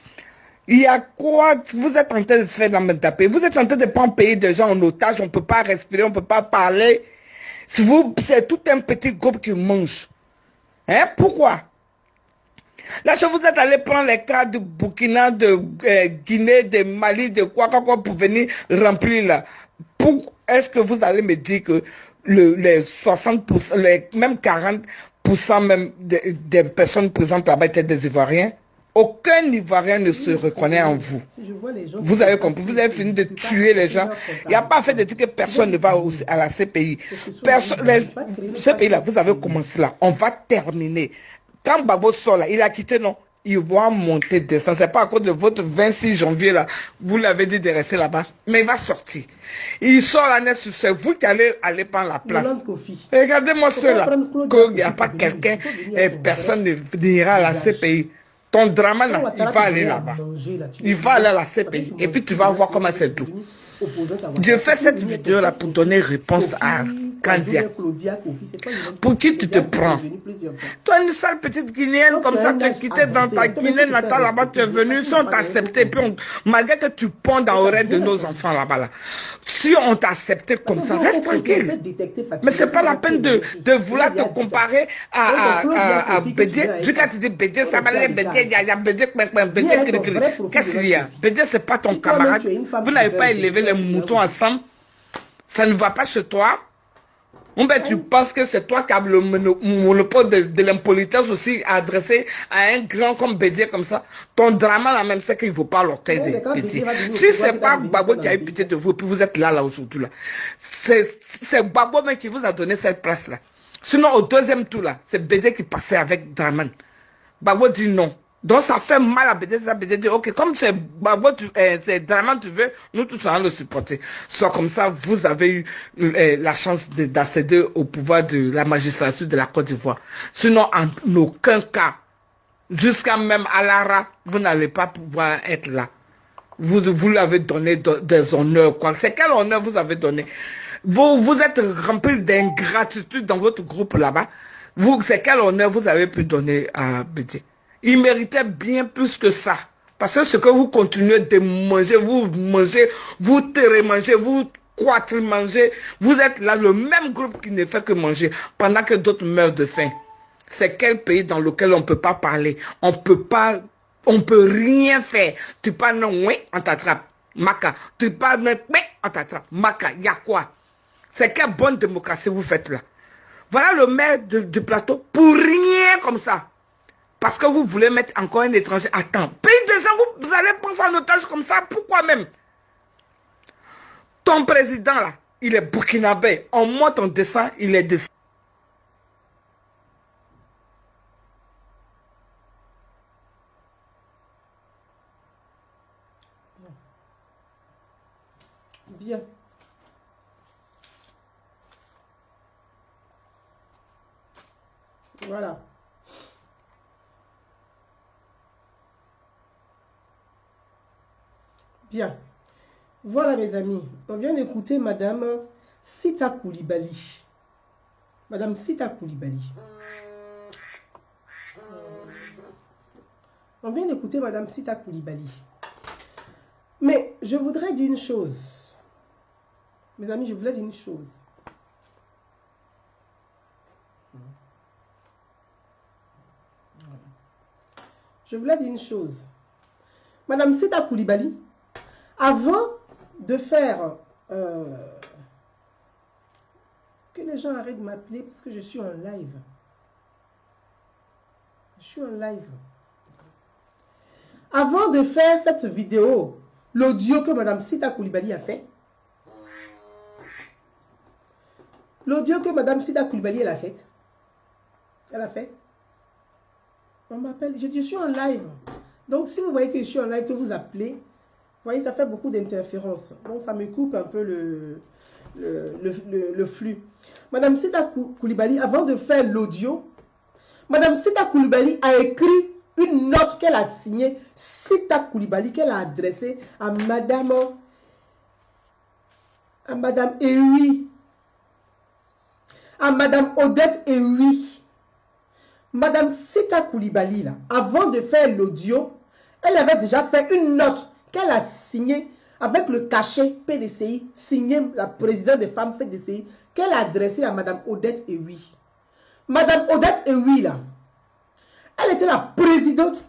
Il y a quoi vous êtes en train de faire dans le tapé? Vous êtes en train de prendre payer des gens en otage, on ne peut pas respirer, on ne peut pas parler. C'est tout un petit groupe qui mange. Hein? Pourquoi? Là, je vous êtes allé prendre les cas de Burkina, de Guinée, de Mali, de quoi pour venir remplir là. Est-ce que vous allez me dire que les 60%, même 40% même des personnes présentes là-bas étaient des Ivoiriens? Aucun Ivoirien ne se reconnaît en vous. Vous avez compris, vous avez fini de tuer les gens. Il n'y a pas fait de dire que personne ne va à la CPI. Ce pays-là, vous avez commencé là. On va terminer. Quand Babo sort là, il a quitté, non, il va monter, descendre. C'est pas à cause de votre 26 janvier là, vous l'avez dit de rester là-bas, mais il va sortir. Il sort la net, c'est vous qui allez prendre la place. Regardez-moi cela. Il n'y a pas quelqu'un, personne n'ira à la CPI. Ton drama là, il va aller là-bas. Il va aller à la CPI. Et puis tu vas voir comment c'est tout. Je fais cette vidéo là pour donner réponse à Kandia. Pour qui tu te prends? Toi, une sale petite Guinéenne comme ça, tu es quitté dans ta Guinée natale là-bas, tu es venu, si on t'a accepté, puis malgré que tu ponds dans l'oreille de nos enfants là-bas, là, si on t'a accepté comme ça, reste tranquille. Mais c'est pas la peine de vouloir te comparer à Bédié. Jusqu'à tu dis Bédié, ça va aller Bédié, il y a Bédié, qu'est-ce qu'il y a? Bédié, c'est pas ton camarade. Vous n'avez pas élevé les moutons ensemble. Ça ne va pas chez toi. Tu penses que c'est toi qui as le monopole de l'impolitesse aussi adressé à un grand comme Bédié comme ça. Ton drama là même, c'est qu'il ne faut pas l'orteil de Bédié. Si c'est pas Babo qui a eu pitié de vous, puis vous êtes là aujourd'hui là. C'est Babo même qui vous a donné cette place là. Sinon au deuxième tour là, c'est Bédié qui passait avec Draman. Gbagbo dit non. Donc ça fait mal à Bédé, ça Bédé dit, ok, comme c'est Gbagbo, c'est Dramane tu veux, nous tous allons le supporter. Soit comme ça, vous avez eu la chance d'accéder au pouvoir de la magistrature de la Côte d'Ivoire. Sinon, en aucun cas, jusqu'à même Alara, vous n'allez pas pouvoir être là. Vous l'avez donné des honneurs, quoi. C'est quel honneur vous avez donné? Vous êtes rempli d'ingratitude dans votre groupe là-bas. C'est quel honneur vous avez pu donner à Bédé? Il méritait bien plus que ça. Parce que ce que vous continuez de manger, vous mangez, vous mangez, vous mangez, vous êtes là, le même groupe qui ne fait que manger, pendant que d'autres meurent de faim. C'est quel pays dans lequel on ne peut pas parler? On peut rien faire. Tu parles non, oui, on t'attrape. Maka. Tu parles non, oui, on t'attrape. Maka, il y a quoi? C'est quelle bonne démocratie vous faites là? Voilà le maire du plateau, pour rien comme ça. Parce que vous voulez mettre encore un étranger. Attends, pays de gens, vous allez prendre en otage comme ça. Pourquoi même? Ton président là, il est burkinabé. On monte, on descend, il est descendu. Bien. Voilà. Bien. Voilà mes amis. On vient d'écouter Madame Sita Koulibaly. Madame Sita Koulibaly. On vient d'écouter Madame Sita Koulibaly. Mais je voudrais dire une chose. Mes amis, je voulais dire une chose. Je voulais dire une chose. Madame Sita Koulibaly, avant de faire... que les gens arrêtent de m'appeler parce que je suis en live. Je suis en live. Avant de faire cette vidéo, l'audio que Madame Sita Koulibaly a fait, l'audio que Madame Sita Koulibaly elle a fait, on m'appelle, je dis je suis en live. Donc si vous voyez que je suis en live, que vous appelez, vous voyez ça fait beaucoup d'interférences. Donc ça me coupe un peu le flux. Madame Sita Koulibaly, avant de faire l'audio, Madame Sita Koulibaly a écrit une note qu'elle a signée, Sita Koulibaly, qu'elle a adressée à Madame Ewi, à Madame Odette Ewi. Madame Sita Koulibaly, là, avant de faire l'audio, elle avait déjà fait une note qu'elle a signée avec le cachet PDCI, signé la présidente des femmes PDCI, qu'elle a adressée à Madame Odette Ewi. Madame Odette Ewi, là, elle était la présidente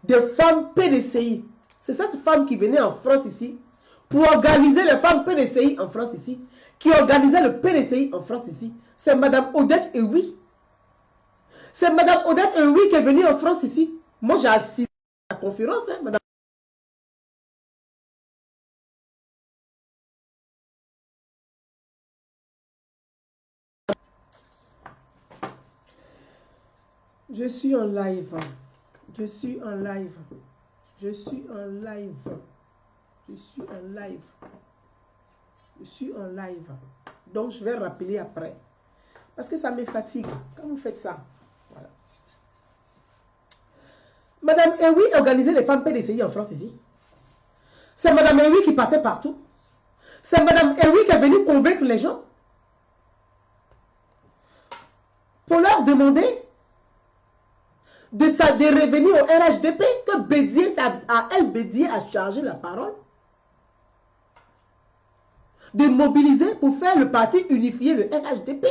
des femmes PDCI. C'est cette femme qui venait en France ici pour organiser les femmes PDCI en France ici, qui organisait le PDCI en France ici. C'est Madame Odette Ewi. C'est Madame Odette Ewi qui est venue en France ici. Moi, j'ai assisté à la conférence, hein, Madame. Je suis en live. Je suis en live. Je suis en live. Je suis en live. Je suis en live. Donc, je vais rappeler après. Parce que ça me fatigue quand vous faites ça. Voilà. Madame Ewi organisait les femmes PDCI en France ici. C'est Madame Ewi qui partait partout. C'est Madame Ewi qui est venue convaincre les gens pour leur demander de revenir au RHDP, que Bédier, Bédier a chargé la parole, de mobiliser pour faire le parti unifié, le RHDP.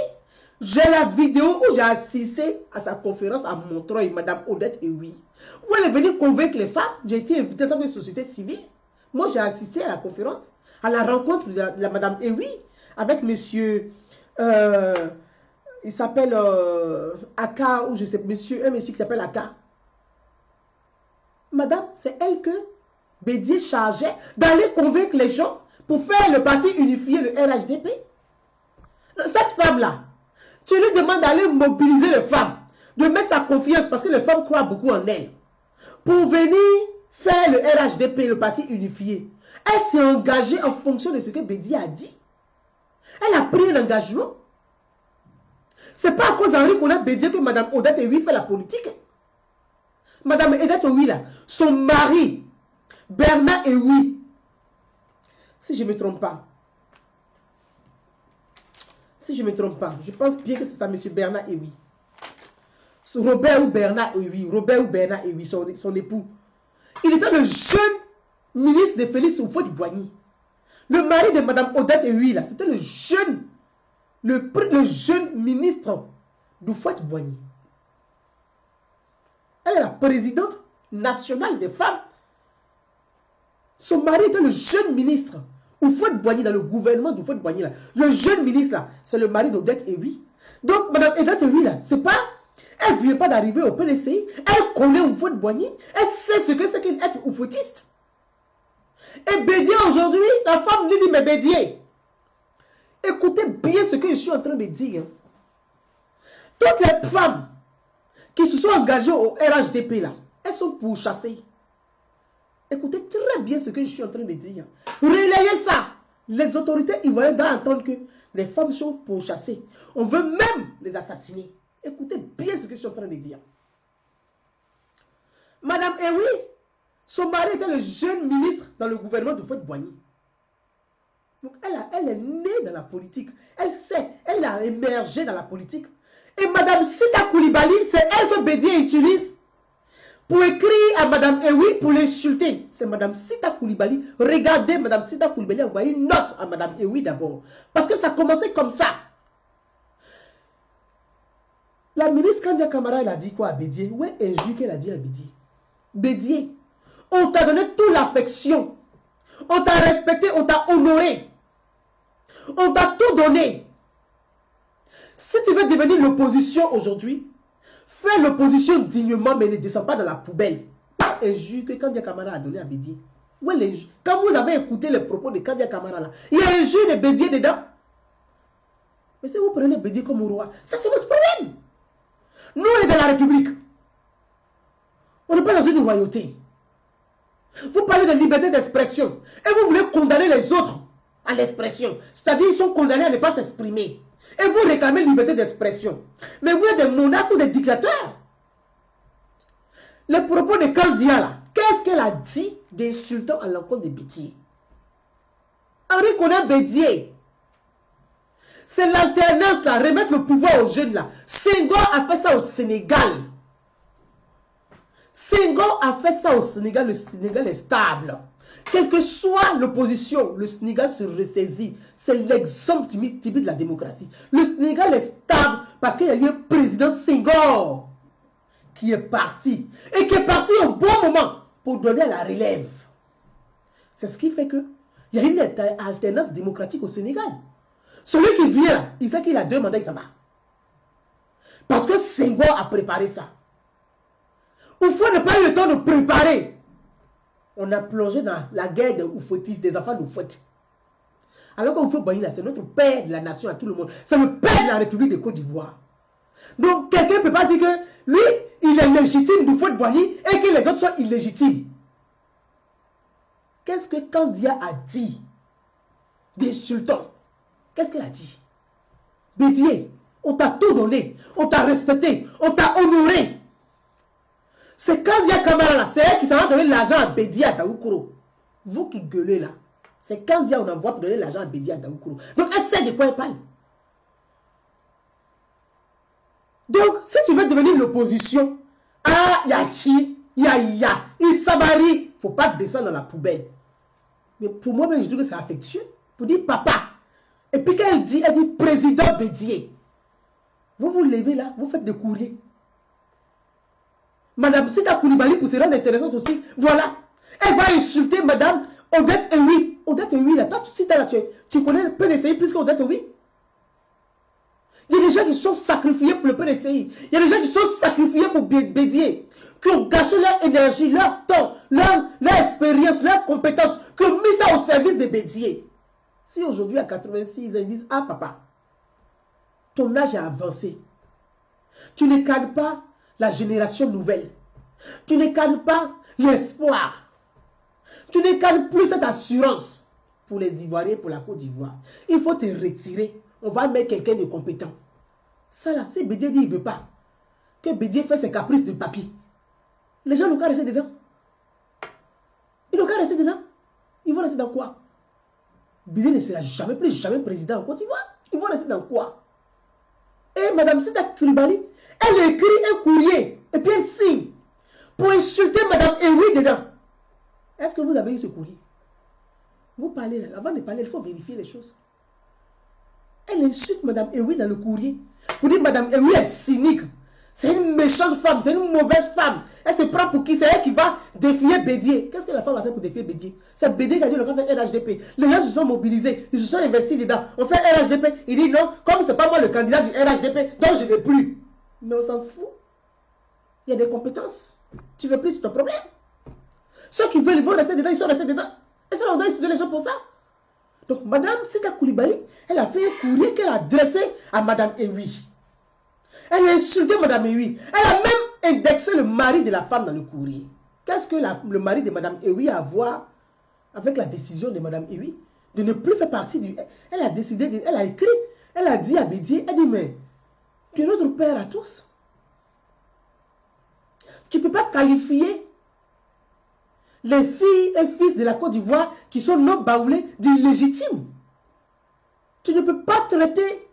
J'ai la vidéo où j'ai assisté à sa conférence à Montreuil, Madame Odette Ewi, où elle est venue convaincre les femmes. J'ai été invitée en tant que société civile. Moi, j'ai assisté à la conférence, à la rencontre de la Madame Ewi avec monsieur... il s'appelle Aka, ou je sais, un monsieur qui s'appelle Aka. Madame, c'est elle que Bédier chargeait d'aller convaincre les gens pour faire le parti unifié, le RHDP. Cette femme-là, tu lui demandes d'aller mobiliser les femmes, de mettre sa confiance, parce que les femmes croient beaucoup en elle, pour venir faire le RHDP, le parti unifié. Elle s'est engagée en fonction de ce que Bédié a dit. Elle a pris un engagement. C'est pas à cause d'Henri qu'on a Bédié que Mme Odette Ewi fait la politique. Mme Odette Ewi, là, son mari, Bernard Ewi, si je ne me trompe pas, je pense bien que c'est ça, M. Bernard Ewi. Robert ou Bernard Ewi, son époux. Il était le jeune ministre de Félix Houphouët-Boigny. Le mari de Mme Odette Ewi, là, c'était le jeune ministre d'Houphouët-Boigny. Elle est la présidente nationale des femmes. Son mari était le jeune ministre Houphouët-Boigny, dans le gouvernement d'Houphouët-Boigny. Le jeune ministre, là, c'est le mari d'Odette Ewi. Donc, Mme Odette Ewi, là, c'est pas... Elle ne vient pas d'arriver au PDCI. Elle connaît Houphouët-Boigny. Elle sait ce que c'est qu'être Houphouëtiste. Et Bédié, aujourd'hui, la femme lui dit, mais Bédié, écoutez bien ce que je suis en train de dire. Toutes les femmes qui se sont engagées au RHDP, là, elles sont pourchassées. Écoutez très bien ce que je suis en train de dire. Relayez ça. Les autorités ivoiriennes doivent entendre que les femmes sont pourchassées. On veut même les assassiner. Écoutez bien ce que je suis en train de dire. Madame Ewi, son mari était le jeune ministre dans le gouvernement de Houphouët-Boigny. Donc elle est née dans la politique. Elle sait, elle a émergé dans la politique. Et Madame Sita Koulibaly, c'est elle que Bédié utilise pour écrire à Madame Ewi pour l'insulter. C'est Madame Sita Koulibaly. Regardez, Madame Sita Koulibaly a envoyé une note à Madame Ewi d'abord. Parce que ça commençait comme ça. La ministre Kandia Camara, elle a dit quoi à Bédié? Ouais, injure qu'elle a dit à Bédié. Bédié, on t'a donné toute l'affection. On t'a respecté, on t'a honoré. On t'a tout donné. Si tu veux devenir l'opposition aujourd'hui, fais l'opposition dignement, mais ne descends pas dans la poubelle. Pas injure que Kandia Camara a donné à Bédié. Ouais, quand vous avez écouté les propos de Kandia Camara, là, il y a injure de Bédié dedans. Mais si vous prenez Bédié comme roi, ça c'est votre problème. Nous, on est dans la République. On n'est pas dans une royauté. Vous parlez de liberté d'expression. Et vous voulez condamner les autres à l'expression. C'est-à-dire qu'ils sont condamnés à ne pas s'exprimer. Et vous réclamez liberté d'expression. Mais vous êtes des monarques ou des dictateurs. Les propos de Kandia, là, qu'est-ce qu'elle a dit d'insultant à l'encontre de Bédié? Henri Konan Bédié. C'est l'alternance là, remettre le pouvoir aux jeunes là. Senghor a fait ça au Sénégal. Senghor a fait ça au Sénégal. Le Sénégal est stable. Quelle que soit l'opposition, le Sénégal se ressaisit. C'est l'exemple typique de la démocratie. Le Sénégal est stable parce qu'il y a eu un président Senghor qui est parti. Et qui est parti au bon moment pour donner à la relève. C'est ce qui fait qu'il y a une alternance démocratique au Sénégal. Celui qui vient, il sait qu'il a 2 mandats, il s'en va. Parce que Senghor a préparé ça. Oufou n'a pas eu le temps de préparer. On a plongé dans la guerre des Oufouettistes, des enfants d'Oufouette. Alors qu'Houphouët-Boigny, c'est notre père de la nation à tout le monde. C'est le père de la République de Côte d'Ivoire. Donc, quelqu'un ne peut pas dire que lui, il est légitime d'Houphouët-Boigny et que les autres sont illégitimes. Qu'est-ce que Kandia a dit d'insultant? Qu'est-ce qu'elle a dit? Bédié, on t'a tout donné, on t'a respecté, on t'a honoré. C'est Kandia Camara là, c'est elle qui s'en va donner l'argent à Bédié à Daoukoro. Vous qui gueulez là, c'est Kandia on envoie pour donner l'argent à Bédié à Daoukoro. Donc elle sait de quoi elle parle. Donc si tu veux devenir l'opposition, ah, Yachi, Yaya, Isabari, il ne faut pas descendre dans la poubelle. Mais pour moi, je dis que c'est affectueux. Pour dire papa. Et puis quand elle dit président Bédié. Vous vous levez là, vous faites des courriers. Madame Sita Koulibaly, pour se rendre intéressante aussi, voilà. Elle va insulter Madame Odette Ewi. Odette Ewi, là, toi, tu connais le PDCI plus qu'Odette Ewi. Il y a des gens qui sont sacrifiés pour le PDCI. Il y a des gens qui sont sacrifiés pour Bédié. Qui ont gâché leur énergie, leur temps, leur expérience, leurs compétences, qui ont mis ça au service de Bédié. Si aujourd'hui à 86 ans, ils disent, ah papa, ton âge est avancé. Tu ne cadres pas la génération nouvelle. Tu n'incarnes pas l'espoir. Tu n'incarnes plus cette assurance pour les Ivoiriens, pour la Côte d'Ivoire. Il faut te retirer. On va mettre quelqu'un de compétent. Ça là, si Bédié dit il ne veut pas, que Bédié fait ses caprices de papy, les gens n'ont qu'à rester dedans. Ils n'ont qu'à rester dedans. Ils vont rester dans quoi? Bédié ne sera jamais président en Côte d'Ivoire. Ils vont rester dans quoi? Et Mme Sita Coulibaly, elle écrit un courrier et puis elle signe pour insulter Mme Ewi dedans. Est-ce que vous avez eu ce courrier? Vous parlez là, avant de parler, il faut vérifier les choses. Elle insulte Mme Ewi dans le courrier pour dire Mme Ewi est cynique. C'est une méchante femme, c'est une mauvaise femme. Elle se prend pour qui? C'est elle qui va défier Bédié. Qu'est-ce que la femme a fait pour défier Bédié? C'est Bédié qui a dit on va faire RHDP. Les gens se sont mobilisés, ils se sont investis dedans. On fait RHDP. Il dit non, comme c'est pas moi le candidat du RHDP, donc je ne veux plus. Mais on s'en fout. Il y a des compétences. Tu veux plus, c'est ton problème. Ceux qui veulent, ils vont rester dedans, ils sont restés dedans. Et ça, on doit étudier les gens pour ça. Donc, Mme Sita Coulibaly, elle a fait un courrier qu'elle a adressé à Mme Ewi. Elle a insulté Mme Ewi. Elle a même indexé le mari de la femme dans le courrier. Qu'est-ce que le mari de Mme Ewi a à voir avec la décision de Mme Ewi de ne plus faire partie du... Elle a décidé, elle a écrit, elle a dit à Bédié, elle dit, mais tu es notre père à tous. Tu ne peux pas qualifier les filles et fils de la Côte d'Ivoire qui sont non baoulés d'illégitimes. Tu ne peux pas traiter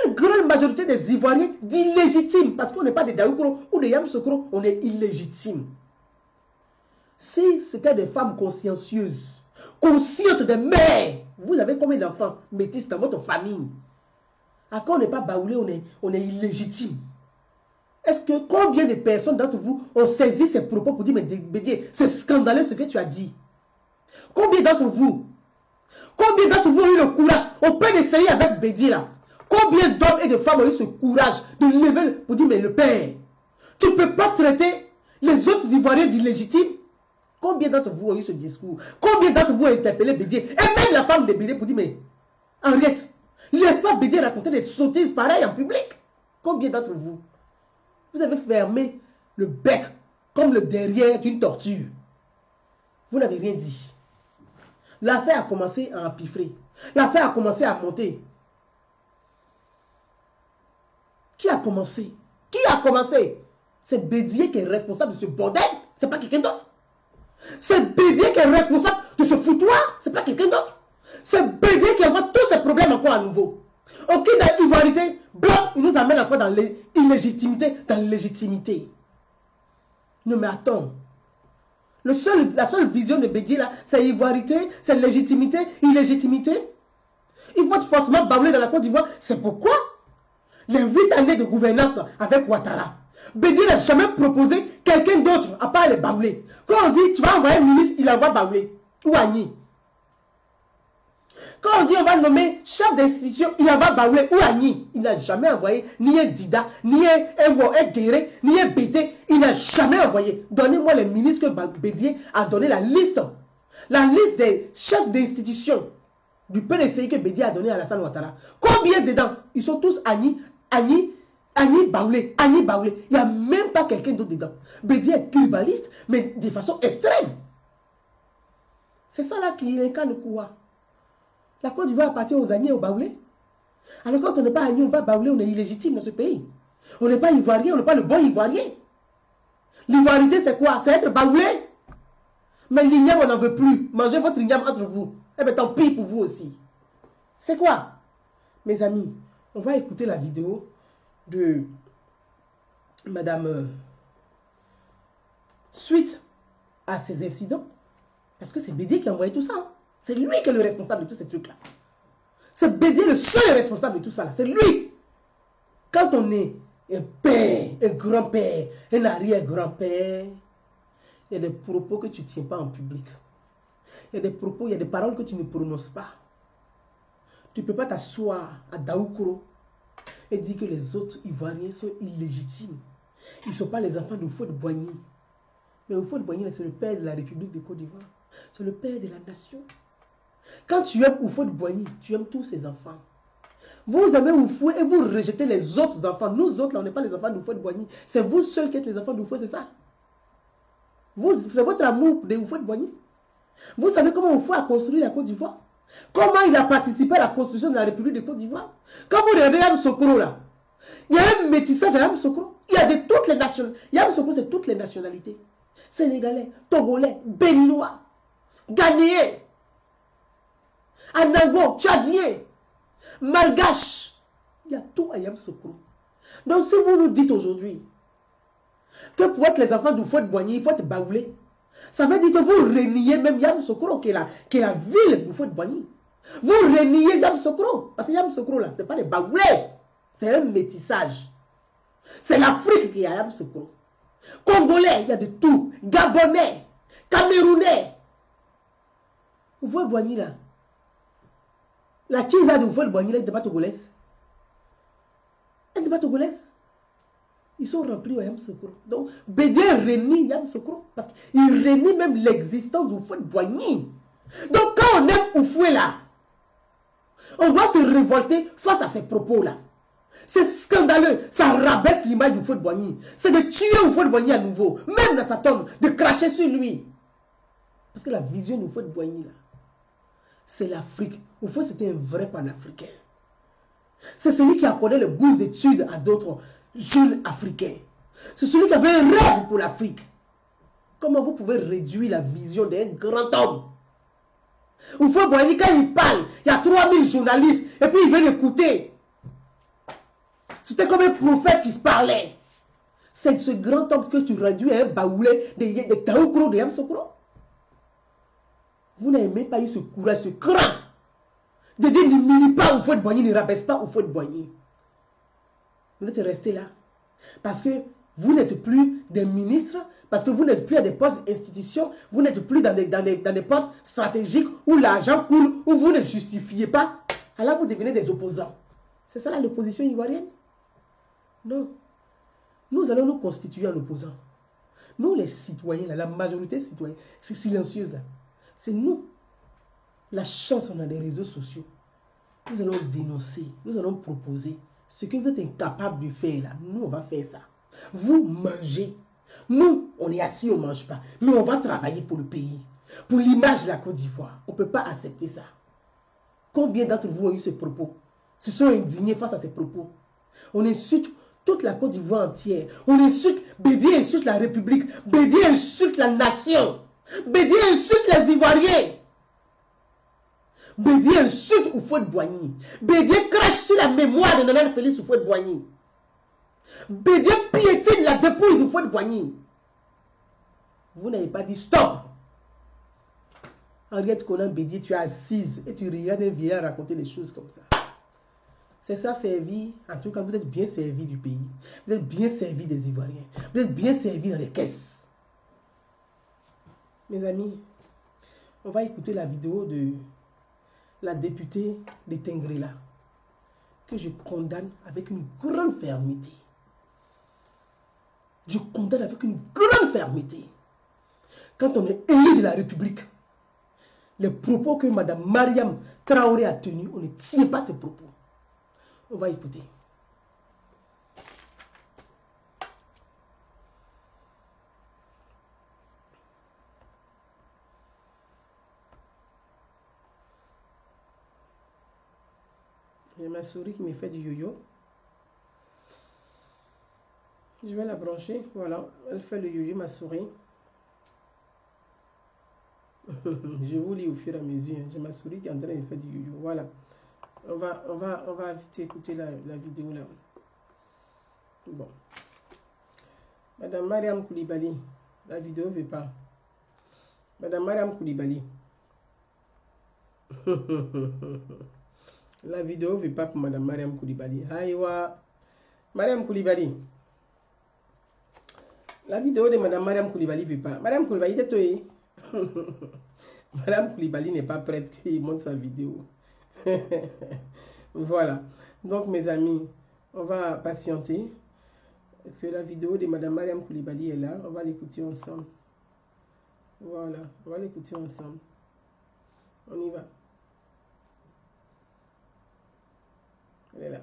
une grande majorité des Ivoiriens d'illégitimes parce qu'on n'est pas des Daoukro ou des Yamsokro, on est illégitimes. Si c'était des femmes consciencieuses, conscientes des mères, vous avez combien d'enfants métis dans votre famille? À quand on n'est pas baoulé, on est illégitime. Est-ce que combien de personnes d'entre vous ont saisi ces propos pour dire, mais Bédié, c'est scandaleux ce que tu as dit? Combien d'entre vous ont eu le courage, on peut essayer avec Bédié là? Combien d'hommes et de femmes ont eu ce courage de lever pour dire, mais le père, tu ne peux pas traiter les autres Ivoiriens d'illégitimes? Combien d'entre vous ont eu ce discours? Combien d'entre vous ont interpellé Bédié? Et même la femme de Bédié pour dire, mais Henriette, laisse pas Bédié raconter des sottises pareilles en public? Combien d'entre vous? Vous avez fermé le bec comme le derrière d'une tortue. Vous n'avez rien dit. L'affaire a commencé à empiffrer. L'affaire a commencé à monter. Qui a commencé? Qui a commencé? C'est Bédié qui est responsable de ce bordel. C'est pas quelqu'un d'autre. C'est Bédié qui est responsable de ce foutoir. C'est pas quelqu'un d'autre. C'est Bédié qui envoie tous ces problèmes encore à nouveau. Ok, dans l'ivoirité, blanc, il nous amène encore dans l'illégitimité, dans l'illégitimité. Non mais attends. La seule vision de Bédié là, c'est ivoirité, c'est légitimité, illégitimité. Il faut forcément babler dans la Côte d'Ivoire. C'est pourquoi les 8 années de gouvernance avec Ouattara, Bédié n'a jamais proposé quelqu'un d'autre à part les babler. Quand on dit tu vas envoyer un ministre, il envoie babler. Ou Agni. Quand on dit on va nommer chef d'institution, il en va baouler ou Agni. Il n'a jamais envoyé ni un Dida, ni un Guéré, ni un Bédé. Il n'a jamais envoyé. Donnez-moi les ministres que Bédié a donné la liste. La liste des chefs d'institution du PDCI que Bédié a donné à Alassane Ouattara. Combien dedans? Ils sont tous Agni baoulé, Agni baoulé. Il n'y a même pas quelqu'un d'autre dedans. Bédié est tribaliste, mais de façon extrême. C'est ça là qui incarne quoi? La Côte d'Ivoire appartient aux Agni et aux Baoulés. Alors quand on n'est pas Agni, on n'est pas Baoulé, on est illégitime dans ce pays. On n'est pas Ivoirien, on n'est pas le bon Ivoirien. L'ivoirité c'est quoi? C'est être Baoulé. Mais l'igname on n'en veut plus. Mangez votre igname entre vous. Eh bien tant pis pour vous aussi. C'est quoi? Mes amis, on va écouter la vidéo de Madame suite à ces incidents. Parce que c'est Bédié qui a envoyé tout ça. Hein. C'est lui qui est le responsable de tous ces trucs-là. C'est Bédié le seul responsable de tout ça. C'est lui. Quand on est un père, un grand-père, un arrière-grand-père, il y a des propos que tu ne tiens pas en public. Il y a des propos, il y a des paroles que tu ne prononces pas. Tu ne peux pas t'asseoir à Daoukro et dire que les autres Ivoiriens sont illégitimes. Ils ne sont pas les enfants de Houphouët-Boigny. Mais Houphouët-Boigny, c'est le père de la République de Côte d'Ivoire. C'est le père de la nation. Quand tu aimes Houphouët-Boigny, tu aimes tous ses enfants. Vous aimez Oufoué et vous rejetez les autres enfants. Nous autres, là, on n'est pas les enfants d'Oufoué-Boigny. C'est vous seuls qui êtes les enfants d'Oufoué, c'est ça? C'est votre amour de Oufoué-Boigny. Vous savez comment Oufoué a construit la Côte d'Ivoire? Comment il a participé à la construction de la République de Côte d'Ivoire? Quand vous regardez Yamoussoukro là, il y a un métissage à Yamoussoukro. Il y a de toutes les nationalités. Yamoussoukro, c'est toutes les nationalités. Sénégalais, Togolais, Béninois, Ghanéens, Anango, Tchadien, Malgache. Il y a tout à Yamoussoukro. Donc si vous nous dites aujourd'hui que pour être les enfants d'Oufoué-Boigny, il faut être baoulé, ça veut dire que vous reniez même Yamoussoukro qui est la ville d'Oufoué-Boigny. Vous reniez Yamoussoukro. Parce que Yamoussoukro là, ce n'est pas les baoulés. C'est un métissage. C'est l'Afrique qui a Yamoussoukro. Congolais, il y a de tout. Gabonais, Camerounais. Oufoué-Boigny là. La Tchiza de Oufoué-Boigny là, elle n'était pas togolaise. Elle n'était pas togolaise. Ils sont remplis au Yamoussoukro. Donc, Bédié renie Yamoussoukro. Parce qu'il renie même l'existence d'Oufoué-Boigny. Donc, quand on aime Oufoué là, on doit se révolter face à ces propos-là. C'est scandaleux. Ça rabaisse l'image d'Oufoué-Boigny. C'est de tuer Oufoué-Boigny à nouveau. Même dans sa tombe, de cracher sur lui. Parce que la vision d'Oufoué-Boigny là, c'est l'Afrique. Oufoué, c'était un vrai panafricain. C'est celui qui accordait le bourse d'études à d'autres jeunes africains. C'est celui qui avait un rêve pour l'Afrique. Comment vous pouvez réduire la vision d'un grand homme? Oufoué-Boigny, quand il parle, il y a 3000 journalistes et puis ils veulent écouter. C'était comme un prophète qui se parlait. C'est ce grand homme que tu réduis à un baoulé de Taoukro, de Yamoussoukro. Vous n'avez même pas eu ce courage, ce cran de dire n'humilie pas Oufoué-Boigny, ne rabaisse pas Oufoué-Boigny. Vous êtes restés là. Parce que vous n'êtes plus des ministres, parce que vous n'êtes plus à des postes d'institution, vous n'êtes plus dans des postes stratégiques où l'argent coule, où vous ne justifiez pas. Alors vous devenez des opposants. C'est ça l'opposition ivoirienne? Non. Nous allons nous constituer en opposants. Nous les citoyens, la majorité citoyenne, c'est silencieuse là. C'est nous. La chance, on a des réseaux sociaux. Nous allons dénoncer, nous allons proposer. Ce que vous êtes incapable de faire là, nous on va faire ça. Vous mangez. Nous, on est assis, on ne mange pas. Mais on va travailler pour le pays. Pour l'image de la Côte d'Ivoire. On ne peut pas accepter ça. Combien d'entre vous ont eu ce propos? Se sont indignés face à ces propos. On insulte toute la Côte d'Ivoire entière. On insulte, Bédié insulte la République. Bédié insulte la nation. Bédié insulte les Ivoiriens. Bédié insulte Oufoué-Boigny. Bédié crache sur la mémoire de Nana Félix Oufoué-Boigny. Bédié piétine la dépouille d'Oufoué-Boigny. Vous n'avez pas dit stop. Henriette Konan Bédié, tu es assise et tu regardes un vieillard raconter des choses comme ça. C'est ça servi. En tout cas, vous êtes bien servi du pays. Vous êtes bien servi des Ivoiriens. Vous êtes bien servi dans les caisses. Mes amis, on va écouter la vidéo de la députée de Tengrela, que je condamne avec une grande fermeté. Je condamne avec une grande fermeté. Quand on est élu de la République, les propos que Mme Mariam Traoré a tenus, on ne tient pas ces propos. On va écouter. J'ai ma souris qui me fait du yo-yo. Je vais la brancher. Voilà, elle fait le yo-yo, ma souris. Je vous lis au fur et à mesure. J'ai ma souris qui est en train de faire du yo-yo. Voilà. On va vite écouter la vidéo là. Bon. Madame Mariam Koulibaly, la vidéo ne veut pas. Madame Mariam Koulibaly. La vidéo ne veut pas pour Madame Mariam Koulibaly. Aïwa. Mariam Koulibaly. La vidéo de Madame Mariam Koulibaly ne veut pas. Madame Koulibaly, t'es Madame Koulibaly n'est pas prête qu'il monte sa vidéo. Voilà. Donc, mes amis, on va patienter. Est-ce que la vidéo de Madame Mariam Koulibaly est là? On va l'écouter ensemble. Voilà. On va l'écouter ensemble. On y va. Elle est là.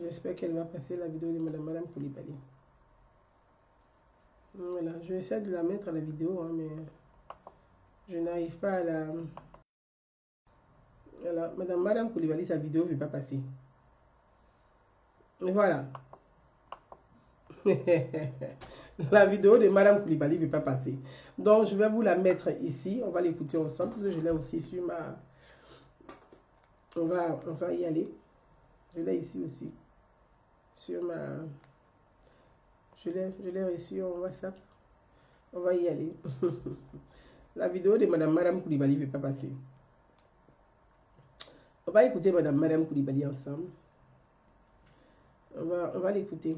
J'espère qu'elle va passer la vidéo de Madame Koulibaly. Voilà, je vais essayer de la mettre à la vidéo, hein, mais je n'arrive pas à la... Voilà, Madame Koulibaly, sa vidéo ne veut pas passer. Voilà. La vidéo de Madame Koulibaly ne veut pas passer. Donc, je vais vous la mettre ici. On va l'écouter ensemble parce que je l'ai aussi sur ma... On va y aller. Je l'ai ici aussi. Sur ma... Je l'ai reçu en WhatsApp. On va y aller. La vidéo de Madame Koulibaly ne veut pas passer. On va écouter Madame Koulibaly ensemble. On va l'écouter.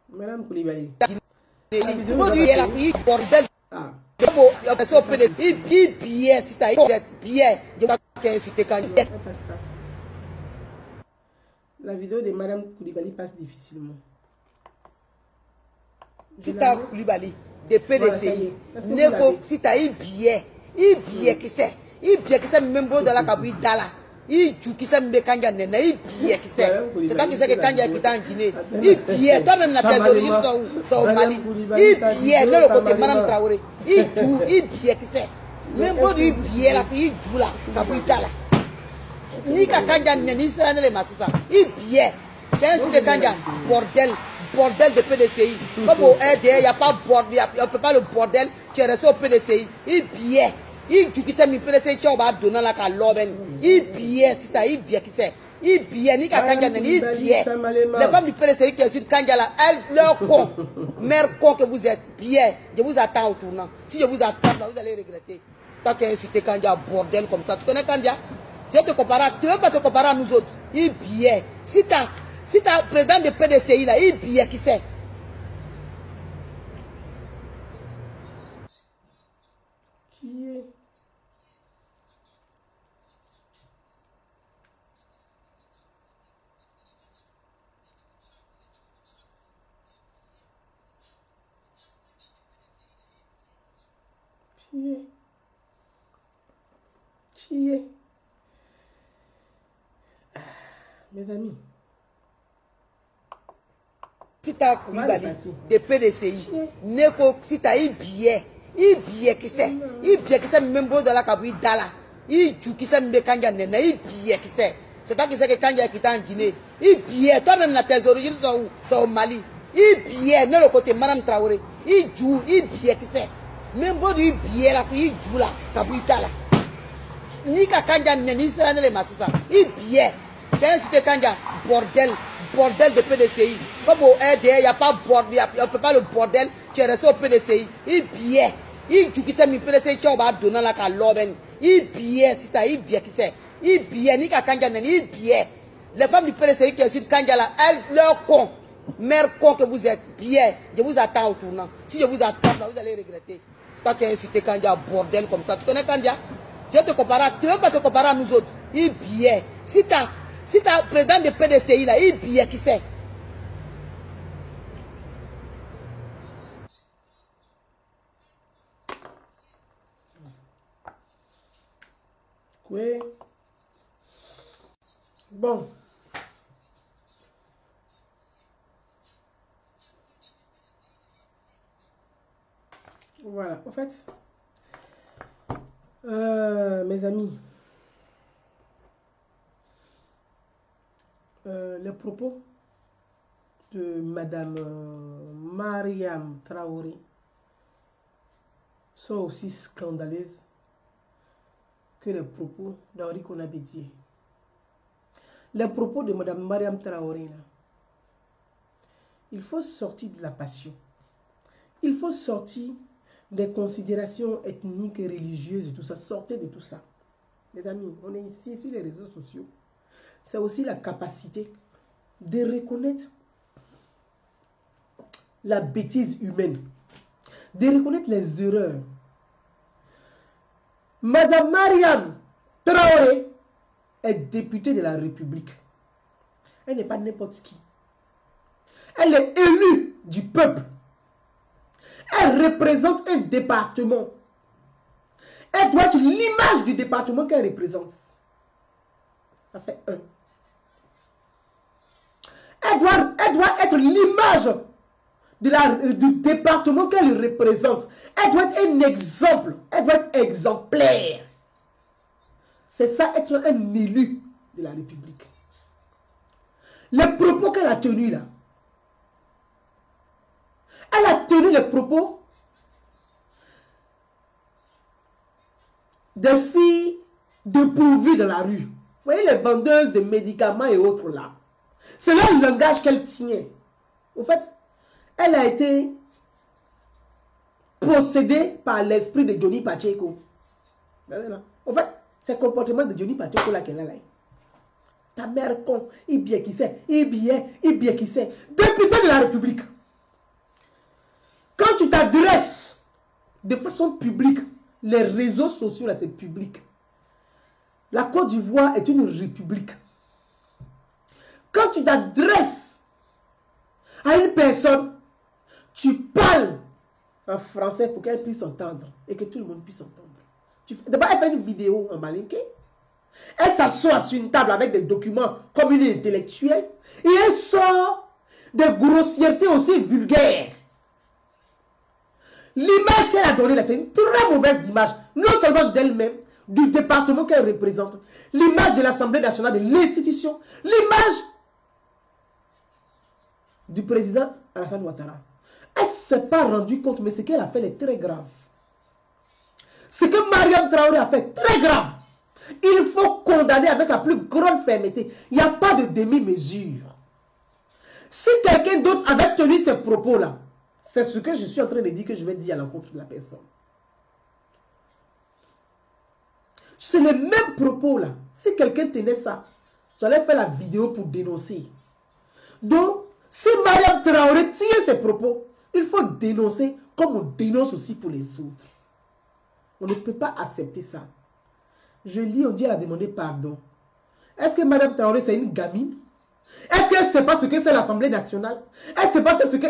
Madame Koulibaly. La vidéo va passer. Ah. La vidéo de Madame Koulibaly passe difficilement. Sita Koulibaly de PDC. Neko sita ibie qui c'est même beau dans la cabine dala. Qui c'est me kanja nena ibie qui c'est. C'est pas qui c'est que kanja qui est en Guinée. Ibie toi même la trésorerie sont au Mali. Ibie non le côté Madame Traoré. Ibie qui c'est. Même beau ibie la qui joue là cabine dala. Ni ka kanja nena ni ça ne le masisa. Ibie. Qu'est-ce que kanja bordel de PDCI. Comme au RDR, il n'y a pas bordel, on ne fait pas le bordel, tu es resté au PDCI. Il billet. Il dit que c'est mi PDCI, tu vas donner la caloben. Il billet, c'est à il billet qui c'est. Il billet, ni qu'à Kandiana, il billet. Les femmes du PDCI qui sont sur Kandiala, elles, leur con, mère con que vous êtes, billet. Je vous attends au tournant. Si je vous attends, vous allez regretter. Quand tu as insulté Kandia, bordel comme ça, tu connais Kandia? Tu ne veux pas te comparer à nous autres. Il billet. Si tu as président de PDCI là, il billet qui c'est. Qui est? Qui est? Mes amis. Si tu as Koulibaly de PDCI, Neko, si tu as un billet qui c'est. Il billet qui c'est même beau dans la cabine dala. Il joue qui c'est me kanja nena. Il billet qui c'est. C'est pas qui c'est que kanja qui est en Guinée. Il billet, toi même la tes origines sont au Mali. Il billet, non le côté Madame Traoré. Il joue, il billet qui c'est. Même beau du billet là, il joue là, cabine dala. Ni ka kanja nena, ni ça ne le masisa. Il billet. Qu'est-ce que kanja bordel de PDCI. Comme au RDR, il n'y a pas bordel, on ne fait pas le bordel, tu es resté au PDCI. Il billet. Il dit que c'est mi PDCI, tu vas donner la caloben. Il billet, c'est à il billet qui c'est. Il billet, ni qu'à Kandiana, il billet. Les femmes du PDCI qui sont sur Kandiala, elles, leur con, mère con que vous êtes, billet. Je vous attends au tournant. Si je vous attends, vous allez regretter. Quand tu as insulté Kandia, bordel comme ça, tu connais Kandia? Tu ne veux pas te comparer à nous autres. Il billet. Si tu as président de PDCI là, il billet qui c'est. Oui. Bon. Voilà. En fait, mes amis, les propos de Madame Mariam Traoré sont aussi scandaleuses que les propos d'Henri Konabédié. Les propos de Madame Mariam Traoré, là, il faut sortir de la passion. Il faut sortir des considérations ethniques et religieuses et tout ça. Sortez de tout ça. Les amis, on est ici sur les réseaux sociaux. C'est aussi la capacité de reconnaître la bêtise humaine, de reconnaître les erreurs. Madame Mariam Traoré est députée de la République. Elle n'est pas n'importe qui. Elle est élue du peuple. Elle représente un département. Elle doit être l'image du département qu'elle représente. Ça fait 1. Elle doit être l'image du département qu'elle représente. Elle doit être un exemple. Elle doit être exemplaire. C'est ça, être un élu de la République. Les propos qu'elle a tenus là. Elle a tenu les propos des filles dépourvues dans la rue. Vous voyez les vendeuses de médicaments et autres là. C'est là le langage qu'elle tient. Au fait, elle a été possédée par l'esprit de Johnny Pacheco. Au fait, c'est le comportement de Johnny Pacheco là qu'elle a là. Ta mère con, il bien qui sait, il bien qui sait. Député de la République. Quand tu t'adresses de façon publique, les réseaux sociaux là c'est public. La Côte d'Ivoire est une république. Quand tu t'adresses à une personne, tu parles en français pour qu'elle puisse entendre et que tout le monde puisse entendre. D'abord, elle fait une vidéo en malinqué. Elle s'assoit sur une table avec des documents comme une intellectuelle et elle sort des grossièretés aussi vulgaires. L'image qu'elle a donnée là, c'est une très mauvaise image, non seulement d'elle-même, du département qu'elle représente, l'image de l'Assemblée nationale, de l'institution, l'image du président Alassane Ouattara. Elle ne s'est pas rendue compte, mais ce qu'elle a fait est très grave. Ce que Mariam Traoré a fait est très grave. Il faut condamner avec la plus grande fermeté. Il n'y a pas de demi-mesure. Si quelqu'un d'autre avait tenu ces propos-là, c'est ce que je suis en train de dire que je vais dire à l'encontre de la personne. C'est les mêmes propos-là. Si quelqu'un tenait ça, j'allais faire la vidéo pour dénoncer. Donc, si Mariam Traoré tient ses propos, il faut dénoncer comme on dénonce aussi pour les autres. On ne peut pas accepter ça. Je lis, on dit elle a demandé pardon. Est-ce que Mariam Traoré c'est une gamine? Est-ce qu'elle ne sait pas ce que c'est l'Assemblée nationale? Elle ne sait pas ce que...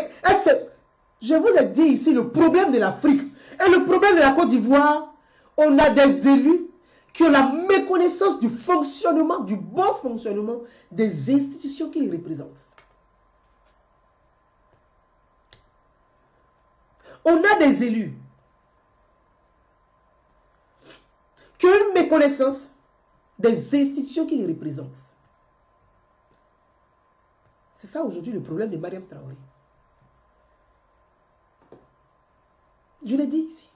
Je vous ai dit ici le problème de l'Afrique et le problème de la Côte d'Ivoire. On a des élus qui ont la méconnaissance du fonctionnement, du bon fonctionnement des institutions qu'ils représentent. On a des élus qui ont une méconnaissance des institutions qu'ils représentent. C'est ça aujourd'hui le problème de Mariam Traoré. Je l'ai dit ici.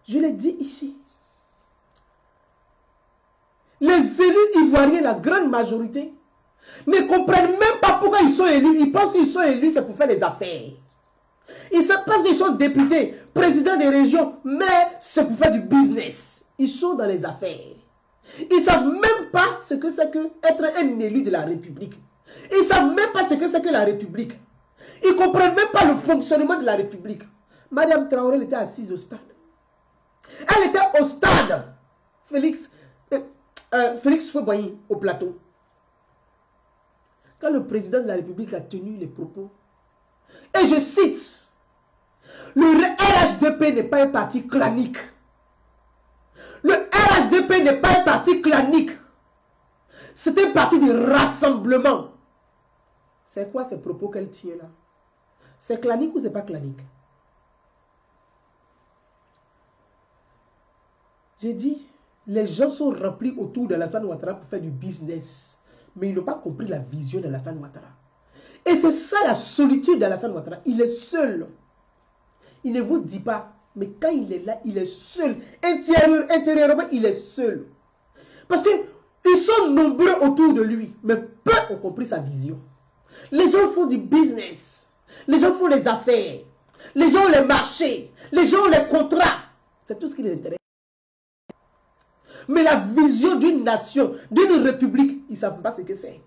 Je l'ai dit ici. Les élus ivoiriens, la grande majorité, ne comprennent même pas pourquoi ils sont élus. Ils pensent qu'ils sont élus, c'est pour faire les affaires. Ils pensent qu'ils sont députés, présidents des régions, mais c'est pour faire du business. Ils sont dans les affaires. Ils ne savent même pas ce que c'est qu'être un élu de la République. Ils ne savent même pas ce que c'est que la République. Ils ne comprennent même pas le fonctionnement de la République. Mariam Traoré elle était assise au stade. Elle était au stade. Félix Houphouët-Boigny au plateau. Quand le président de la République a tenu les propos, et je cite, le RHDP n'est pas un parti clanique. Le RHDP n'est pas un parti clanique. C'est un parti de rassemblement. C'est quoi ces propos qu'elle tient là? C'est clanique ou c'est pas clanique? J'ai dit, les gens sont remplis autour de Alassane Ouattara pour faire du business. Mais ils n'ont pas compris la vision d'Alassane Ouattara. Et c'est ça la solitude d'Alassane Ouattara. Il est seul. Il ne vous dit pas. Mais quand il est là, il est seul. Intérieurement, il est seul. Parce qu'ils sont nombreux autour de lui. Mais peu ont compris sa vision. Les gens font du business. Les gens font les affaires. Les gens ont les marchés. Les gens ont les contrats. C'est tout ce qui les intéresse. Mais la vision d'une nation, d'une république, ils ne savent pas ce que c'est.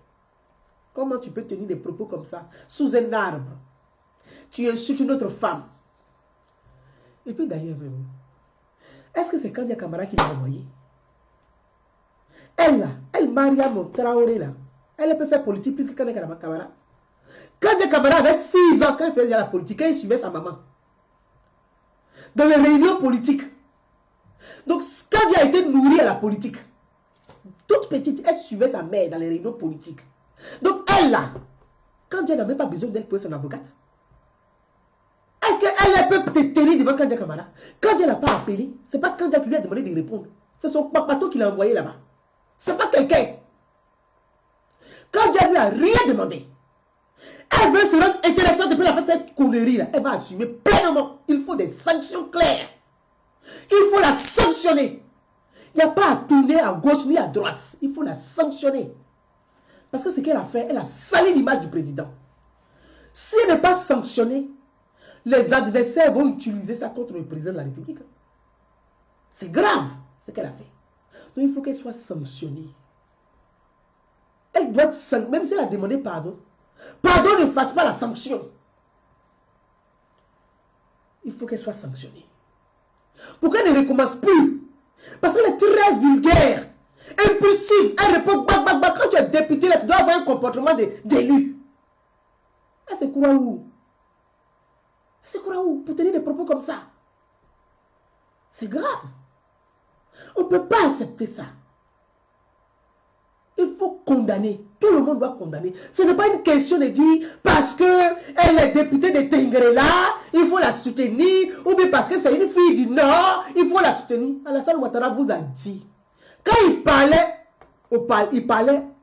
Comment tu peux tenir des propos comme ça, sous un arbre? Tu insultes une autre femme. Et puis d'ailleurs, est-ce que c'est Kandia Camara qui l'a envoyé? Elle là, Mariam Traoré là, elle peut faire politique plus que Kandia Camara. Kandia Camara avait 6 ans quand elle faisait la politique, elle suivait sa maman. Dans les réunions politiques. Donc, Kandia a été nourrie à la politique. Toute petite, elle suivait sa mère dans les réunions politiques. Donc elle là, Kandia n'a même pas besoin d'elle pour être son avocate. Est-ce qu'elle peut te tenir devant Kandia Kamara? Kandia n'a pas appelé. C'est pas Kandia qui lui a demandé de répondre. C'est son papato qui l'a envoyé là-bas. C'est pas quelqu'un. Kandia lui a rien demandé. Elle veut se rendre intéressante depuis la fin de cette connerie là. Elle va assumer pleinement. Il faut des sanctions claires. Il faut la sanctionner. Il n'y a pas à tourner à gauche ni à droite. Il faut la sanctionner. Parce que ce qu'elle a fait, elle a sali l'image du président. Si elle n'est pas sanctionnée, les adversaires vont utiliser ça contre le président de la République. C'est grave ce qu'elle a fait. Donc il faut qu'elle soit sanctionnée. Elle doit être sanctionnée, même si elle a demandé pardon. Pardon ne fasse pas la sanction. Il faut qu'elle soit sanctionnée. Pour qu'elle ne recommence plus. Parce qu'elle est très vulgaire, impulsive. Elle répond bac, bac, bac. Quand tu es député, là, tu dois avoir un comportement d'élu. Elle se croit où? Elle se croit où pour tenir des propos comme ça? C'est grave. On ne peut pas accepter ça. Il faut condamner. Tout le monde doit condamner. Ce n'est pas une question de dire parce qu'elle est députée de Tengrela, il faut la soutenir, ou bien parce que c'est une fille du Nord, il faut la soutenir. Alassane Ouattara vous a dit, quand il parlait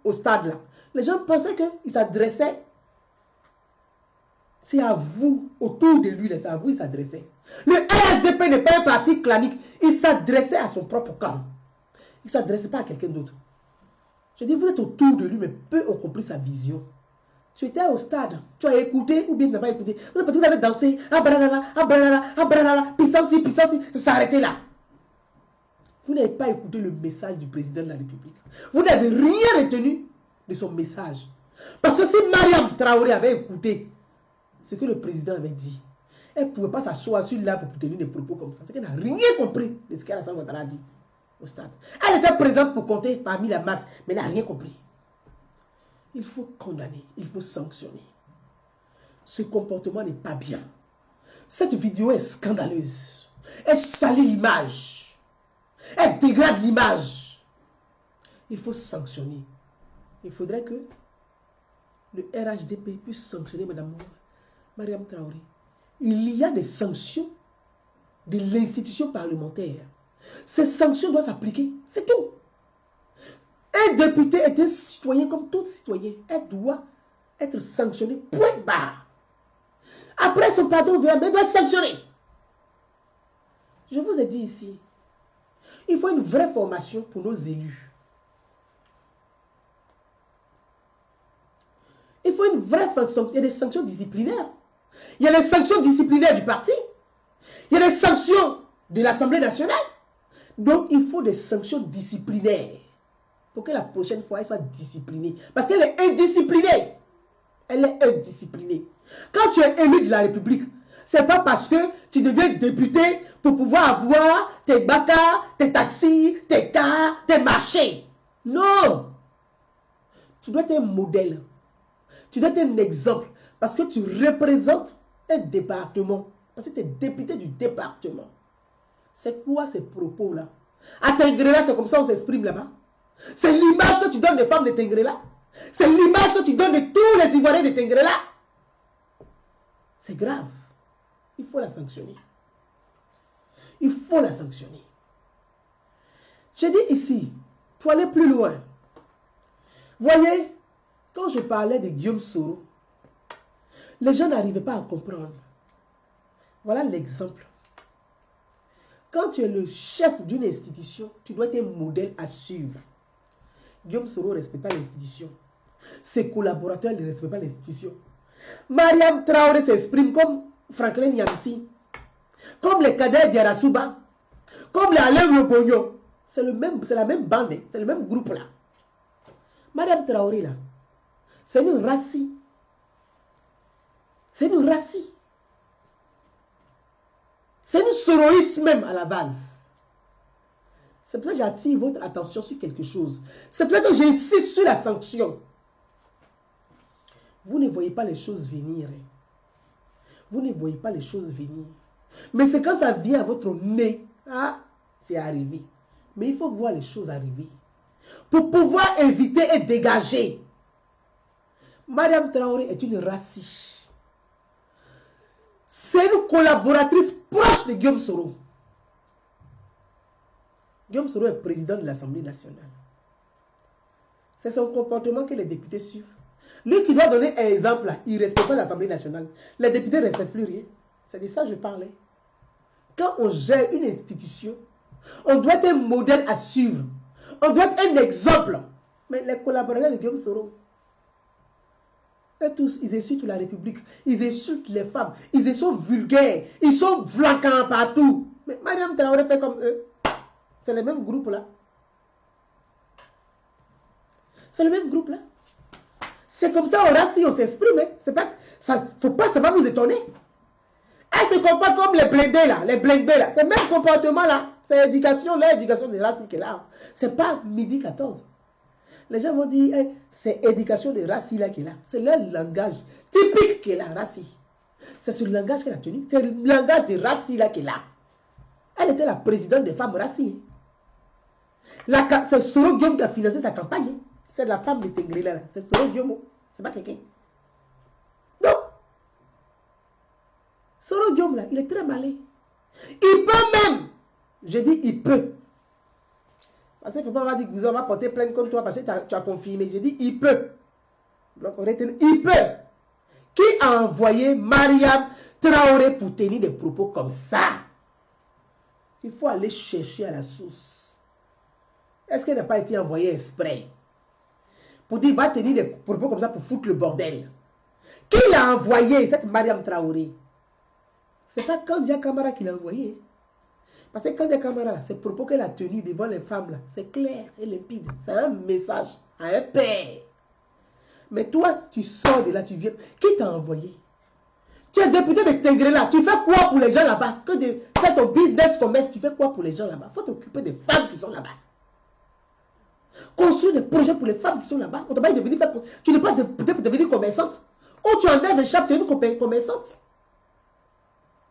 au stade là, les gens pensaient qu'il s'adressait, c'est à vous, autour de lui, c'est à vous il s'adressait. Le RSDP n'est pas un parti clanique, il s'adressait à son propre camp. Il ne s'adressait pas à quelqu'un d'autre. Je dis, vous êtes autour de lui, mais peu ont compris sa vision. Tu étais au stade, tu as écouté ou bien tu n'as pas écouté. Vous avez dansé, puissance, ça s'est arrêté là. Vous n'avez pas écouté le message du président de la République. Vous n'avez rien retenu de son message. Parce que si Mariam Traoré avait écouté ce que le président avait dit, elle ne pouvait pas s'asseoir sur là pour tenir des propos comme ça. C'est qu'elle n'a rien compris de ce qu'Alassane Ouattara a dit au stade. Elle était présente pour compter parmi la masse, mais elle n'a rien compris. Il faut condamner, il faut sanctionner. Ce comportement n'est pas bien. Cette vidéo est scandaleuse. Elle salit l'image. Elle dégrade l'image. Il faut sanctionner. Il faudrait que le RHDP puisse sanctionner Mme Mariam Traoré. Il y a des sanctions de l'institution parlementaire. Ces sanctions doivent s'appliquer. C'est tout. Un député est un citoyen comme tout citoyen. Elle doit être sanctionnée. Point barre. Après son pardon vient, mais elle doit être sanctionnée. Je vous ai dit ici, il faut une vraie formation pour nos élus. Il faut une vraie fonction. Il y a des sanctions disciplinaires. Il y a les sanctions disciplinaires du parti. Il y a les sanctions de l'Assemblée nationale. Donc, il faut des sanctions disciplinaires pour que la prochaine fois, elle soit disciplinée. Parce qu'elle est indisciplinée. Elle est indisciplinée. Quand tu es élu de la République, ce n'est pas parce que tu deviens député pour pouvoir avoir tes bacas, tes taxis, tes cars, tes marchés. Non. Tu dois être un modèle. Tu dois être un exemple. Parce que tu représentes un département. Parce que tu es député du département. C'est quoi ces propos-là? À Tengrela, c'est comme ça qu'on s'exprime là-bas. C'est l'image que tu donnes des femmes de Tengrela. C'est l'image que tu donnes de tous les Ivoiriens de Tengrela. C'est grave. Il faut la sanctionner. Il faut la sanctionner. J'ai dit ici, pour aller plus loin, voyez, quand je parlais de Guillaume Soro, les gens n'arrivaient pas à comprendre. Voilà l'exemple. Quand tu es le chef d'une institution, tu dois être un modèle à suivre. Guillaume Soro ne respecte pas l'institution. Ses collaborateurs ne respectent pas l'institution. Mariam Traoré s'exprime comme Franklin Yamsi, comme les cadets d'Yarasuba, comme les Alain Lobogno. C'est la même bande, c'est le même groupe là. Mariam Traoré là, c'est une racie. C'est une racie. C'est une soroïsme même à la base. C'est pour ça que j'attire votre attention sur quelque chose. C'est pour ça que j'insiste sur la sanction. Vous ne voyez pas les choses venir. Vous ne voyez pas les choses venir. Mais c'est quand ça vient à votre nez. Ah, c'est arrivé. Mais il faut voir les choses arriver. pour pouvoir éviter et dégager. Mariam Traoré est une raciste. C'est une collaboratrice proche de Guillaume Soro. Guillaume Soro est président de l'Assemblée nationale. C'est son comportement que les députés suivent. Lui qui doit donner un exemple, là, il ne respecte pas l'Assemblée nationale. Les députés ne respectent plus rien. C'est de ça que je parlais. Quand on gère une institution, on doit être un modèle à suivre. On doit être un exemple. Mais les collaborateurs de Guillaume Soro, eux tous, ils insultent la République. Ils insultent les femmes. Ils sont vulgaires. Ils sont flanquants partout. Mais Mariam Traoré fait comme eux. C'est le même groupe là. C'est le même groupe là. C'est comme ça, on rassure, on s'exprime. C'est pas, ça va vous étonner. Elle se comporte comme les blindés là. Les blindés là. C'est le même comportement là. C'est l'éducation, l'éducation de race qui est là. C'est pas midi 14. Les gens vont dire, hey, c'est éducation de race là qui est là. C'est leur langage typique qui est là, race. C'est ce langage qu'elle a tenu. C'est le langage de race là qui est là. Elle était la présidente des femmes races. C'est Soro Guillaume qui a financé sa campagne. C'est la femme de Tengrela là. C'est Soro Guillaume. C'est pas quelqu'un. Donc, Soro Guillaume là, il est très malin. Il peut même. Je dis il peut. Parce qu'il ne faut pas dire que vous allez porter plainte comme toi parce que tu as confirmé. Je dis il peut. Donc on retient il peut. Qui a envoyé Mariam Traoré pour tenir des propos comme ça? Il faut aller chercher à la source. Est-ce qu'elle n'a pas été envoyée exprès? Pour dire, va tenir des propos comme ça pour foutre le bordel. Qui l'a envoyé, cette Mariam Traoré? C'est pas Kandia Kamara qui l'a envoyé. Parce que Kandia Kamara, ces propos qu'elle a tenus devant les femmes, là, c'est clair et limpide. C'est un message à un père. Mais toi, tu sors de là, tu viens. Qui t'a envoyé? Tu es député de Tengrela, tu fais quoi pour les gens là-bas? Que de faire ton business commerce, tu fais quoi pour les gens là-bas? Il faut t'occuper des femmes qui sont là-bas. Construire des projets pour les femmes qui sont là-bas. On t'a pas devenir faire. Tu n'es pas député pour devenir commerçante. Ou tu enlèves le chapeau, tu es une commerçante.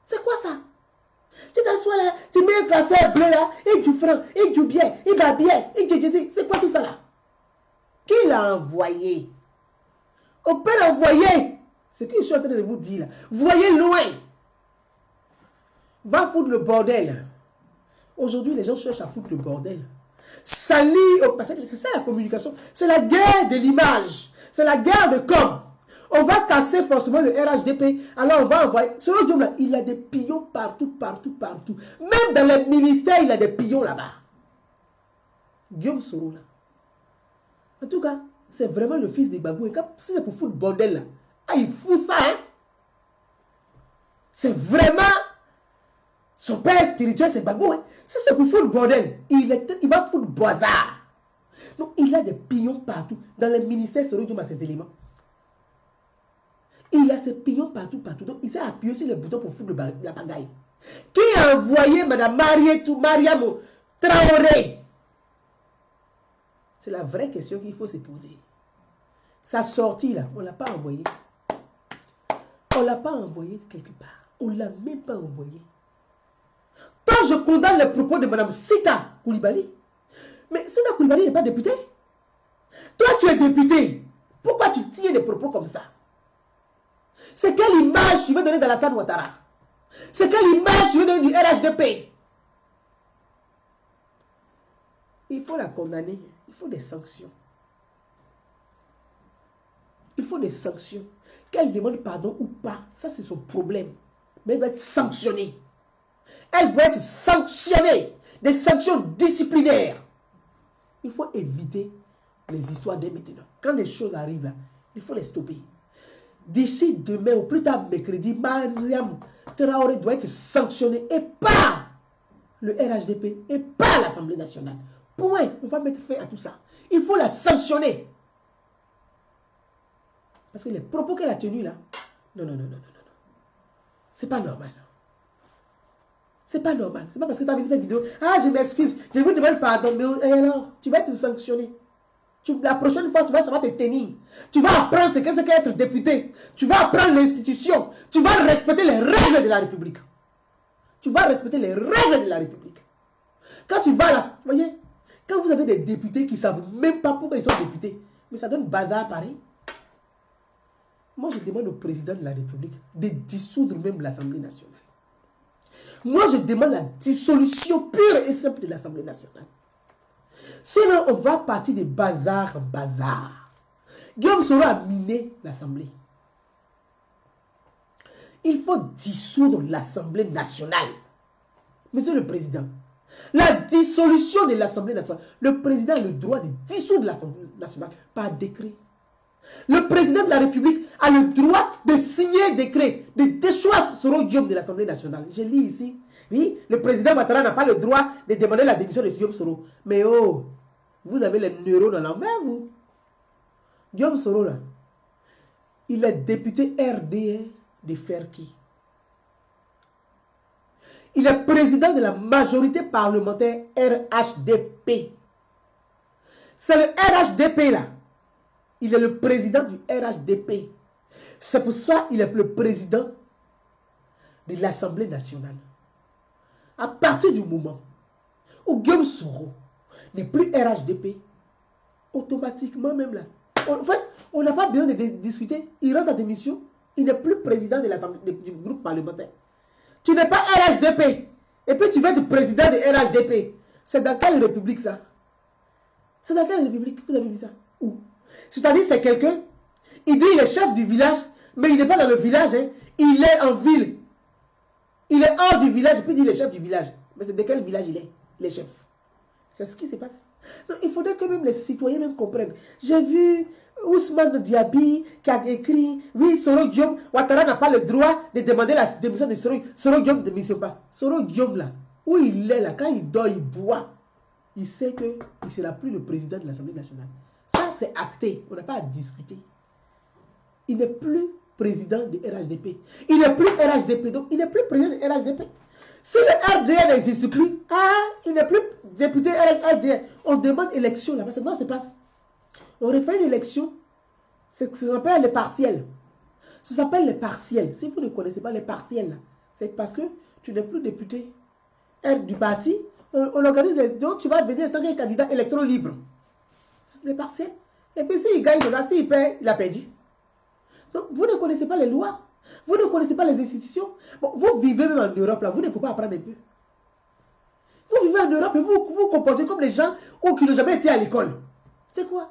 C'est quoi ça? Tu t'assois là, tu mets un classeur bleu là, et du franc, et du bien, et va bien, et du Jésus. C'est quoi tout ça là? Qui l'a envoyé? On peut l'envoyer. Ce que je suis en train de vous dire là. Voyez loin. Va foutre le bordel. Aujourd'hui, les gens cherchent à foutre le bordel. Salir, parce que c'est ça la communication. C'est la guerre de l'image. C'est la guerre de com. On va casser forcément le RHDP. Alors on va envoyer. Selon Dieu, il a des pions partout, partout, partout. Même dans les ministères, il a des pions là-bas. Guillaume Soro là. En tout cas, c'est vraiment le fils de Babou. Et quand c'est pour foutre le bordel là, ah, il fout ça, hein. C'est vraiment son père spirituel, c'est Babou. Hein. Si c'est pour foutre le bordel, il va foutre le bazar. Donc, il a des pions partout. Dans les ministères, Soro Diom a ces éléments. Il a ses pions partout, partout. Donc, il s'est appuyé sur les boutons pour foutre la bagaille. Qui a envoyé Mme Mariam Traoré? C'est la vraie question qu'il faut se poser. Sa sortie, là, on ne l'a pas envoyée. On ne l'a pas envoyée quelque part. On ne l'a même pas envoyée. Quand je condamne les propos de Mme Sita Koulibaly, mais Sita Koulibaly n'est pas députée. Toi, tu es député. Pourquoi tu tiens des propos comme ça? C'est quelle image tu veux donner d'Alassane Ouattara? C'est quelle image tu veux donner du RHDP? Il faut la condamner. Il faut des sanctions. Il faut des sanctions. Qu'elle demande pardon ou pas, ça c'est son problème. Mais elle doit être sanctionnée. Elle doit être sanctionnée. Des sanctions disciplinaires. Il faut éviter les histoires dès maintenant. Quand des choses arrivent là, il faut les stopper. D'ici demain ou plus tard mercredi, Mariam Traoré doit être sanctionnée et pas le RHDP et pas l'Assemblée nationale. Point. On va mettre fin à tout ça. Il faut la sanctionner. Parce que les propos qu'elle a tenus là, non. C'est pas normal. C'est pas normal. C'est pas parce que tu as vu une vidéo, ah, je m'excuse, je vous demande pardon, mais alors, tu vas être sanctionné. La prochaine fois, tu vas savoir te tenir. Tu vas apprendre ce que c'est qu'être député. Tu vas apprendre l'institution. Tu vas respecter les règles de la République. Tu vas respecter les règles de la République. Quand tu vas là, vous voyez, Quand vous avez des députés qui ne savent même pas pourquoi ils sont députés, mais ça donne bazar pareil. Moi, je demande au président de la République de dissoudre même l'Assemblée nationale. Moi, je demande la dissolution pure et simple de l'Assemblée nationale. Sinon, on va partir de bazar en bazar. Guillaume Soro a miné l'Assemblée. Il faut dissoudre l'Assemblée nationale. Monsieur le Président, la dissolution de l'Assemblée nationale. Le président a le droit de dissoudre l'Assemblée nationale par décret. Le président de la République a le droit de signer un décret, de déchoir Soro Diom de l'Assemblée nationale. Je lis ici. Oui, le président Ouattara n'a pas le droit de demander la démission de Guillaume Soro. Mais oh, vous avez les neurones à l'envers, vous. Guillaume Soro, là, il est député RDR de Ferki. Il est président de la majorité parlementaire RHDP. C'est le RHDP, là. Il est le président du RHDP. C'est pour ça qu'il est le président de l'Assemblée nationale. À partir du moment où Guillaume Soro n'est plus RHDP, automatiquement même là, en fait, on n'a pas besoin de discuter. Il rend sa démission. Il n'est plus président de l'Assemblée du groupe parlementaire. Tu n'es pas RHDP. Et puis tu veux être président de RHDP. C'est dans quelle république ça? C'est dans quelle république? Vous avez vu ça? Où? C'est-à-dire c'est quelqu'un, il dit il est chef du village, mais il n'est pas dans le village, hein. Il est en ville. Il est hors du village, et puis il dit il est chef du village. Mais c'est de quel village il est? Il est chef. C'est ce qui se passe. Donc il faudrait que même les citoyens même comprennent. J'ai vu Ousmane Diaby qui a écrit, oui, Soro Diom, Ouattara n'a pas le droit de demander la démission de Soro. Soro Diom ne démissionne pas. Soro Diom là, où il est là, quand il dort, il boit, il sait qu'il ne sera plus le président de l'Assemblée nationale. Ça, c'est acté. On n'a pas à discuter. Il n'est plus président de RHDP. Il n'est plus RHDP. Donc, il n'est plus président de RHDP. Si le RDR n'existe plus, il n'est plus député RDR. On demande élection là. Parce que moi, c'est pas. On refait une élection. Ça s'appelle les partiels. Ça s'appelle les partiels. Si vous ne connaissez pas les partiels là, c'est parce que tu n'es plus député du parti. On organise donc tu vas venir en tant que candidat électron libre. C'est les partiels. Et puis s'il gagne, s'il perd, il a perdu. Donc vous ne connaissez pas les lois. Vous ne connaissez pas les institutions. Bon, vous vivez même en Europe là, vous ne pouvez pas apprendre un peu. Vous vivez en Europe et vous vous comportez comme les gens qui n'ont jamais été à l'école. C'est quoi?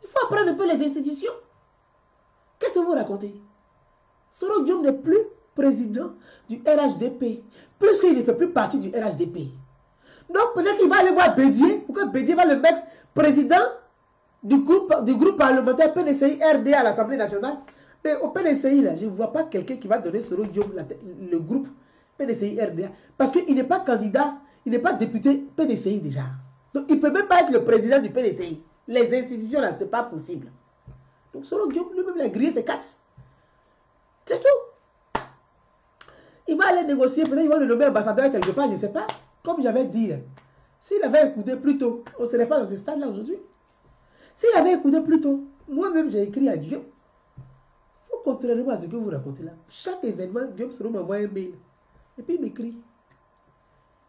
Il faut apprendre un peu les institutions. Qu'est-ce que vous racontez? Soro Diom n'est plus président du RHDP. Plus qu'il ne fait plus partie du RHDP. Donc peut-être qu'il va aller voir Bédier, pour que Bédier va le mettre président du groupe parlementaire PNCI RDA à l'Assemblée nationale. Mais au PNCI, là, je ne vois pas quelqu'un qui va donner Soro Diom le groupe PNCI RDA. Parce qu'il n'est pas candidat, il n'est pas député PNCI déjà. Donc il ne peut même pas être le président du PNCI. Les institutions, là, ce n'est pas possible. Donc Soro Diom, lui-même, il a grillé ses cartes. C'est tout. Il va aller négocier, peut-être qu'il va le nommer ambassadeur quelque part, je ne sais pas. Comme j'avais dit, s'il avait écouté plus tôt, on ne serait pas dans ce stade-là aujourd'hui. S'il avait écouté plus tôt, moi-même j'ai écrit à Dieu. Contrairement à ce que vous racontez là, chaque événement, Guillaume Soro m'envoie un mail. Et puis il m'écrit.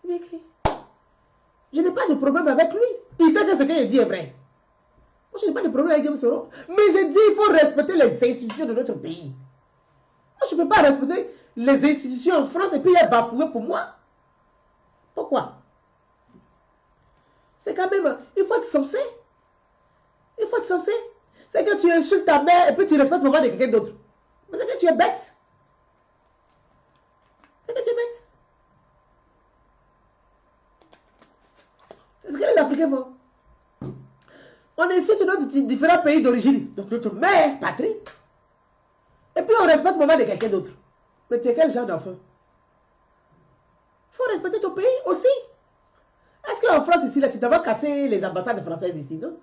Il m'écrit. Je n'ai pas de problème avec lui. Il sait que ce qu'il dit est vrai. Moi, je n'ai pas de problème avec Guillaume Soro. Mais je dis il faut respecter les institutions de notre pays. Moi, je ne peux pas respecter les institutions en France et puis il est bafoué pour moi. Pourquoi? C'est quand même... Il faut être censé. Il faut être censé. C'est que tu insultes ta mère et puis tu respectes le moment de quelqu'un d'autre. Mais c'est que tu es bête. C'est que tu es bête. C'est ce que les Africains font. On insulte notre différents pays d'origine, donc notre mère, patrie. Et puis on respecte le moment de quelqu'un d'autre. Mais tu es quel genre d'enfant? Il faut respecter ton pays aussi. Est-ce qu'en France ici, là, tu t'as cassé les ambassades françaises ici, non?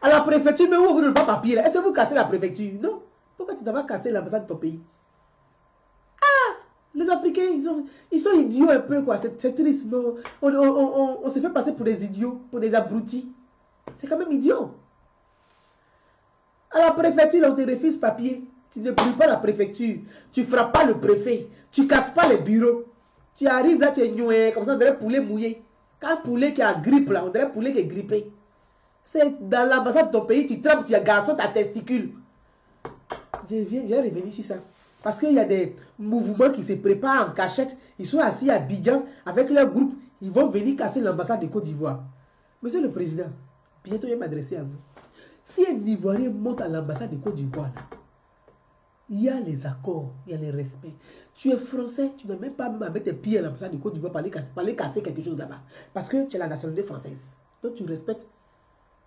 À la préfecture, mais où vous ne pas papier là? Est-ce que vous cassez la préfecture? Non. Pourquoi tu t'as cassé l'ambassade de ton pays? Ah! Les Africains, ils sont idiots un peu, quoi. C'est triste. Non? On se fait passer pour des idiots, pour des abrutis. C'est quand même idiot. À la préfecture, là, on te refuse papier. Tu ne brûles pas la préfecture. Tu ne frappes pas le préfet. Tu ne casses pas les bureaux. Tu arrives là, tu es noué, comme ça, dans le poulet mouillé. Quand poulet qui a grippe là, on dirait poulet qui est grippé. C'est dans l'ambassade de ton pays, tu trempes, tu as garçon, ta testicule. J'ai revenu sur ça. Parce qu'il y a des mouvements qui se préparent en cachette. Ils sont assis à Abidjan avec leur groupe. Ils vont venir casser l'ambassade de Côte d'Ivoire. Monsieur le Président, bientôt je vais m'adresser à vous. Si un Ivoirien monte à l'ambassade de Côte d'Ivoire, il y a les accords, il y a les respects. Tu es français, tu n'as même pas à mettre tes pieds à l'ambassade de Côte d'Ivoire pour aller casser quelque chose là-bas. Parce que tu as la nationalité française. Donc tu respectes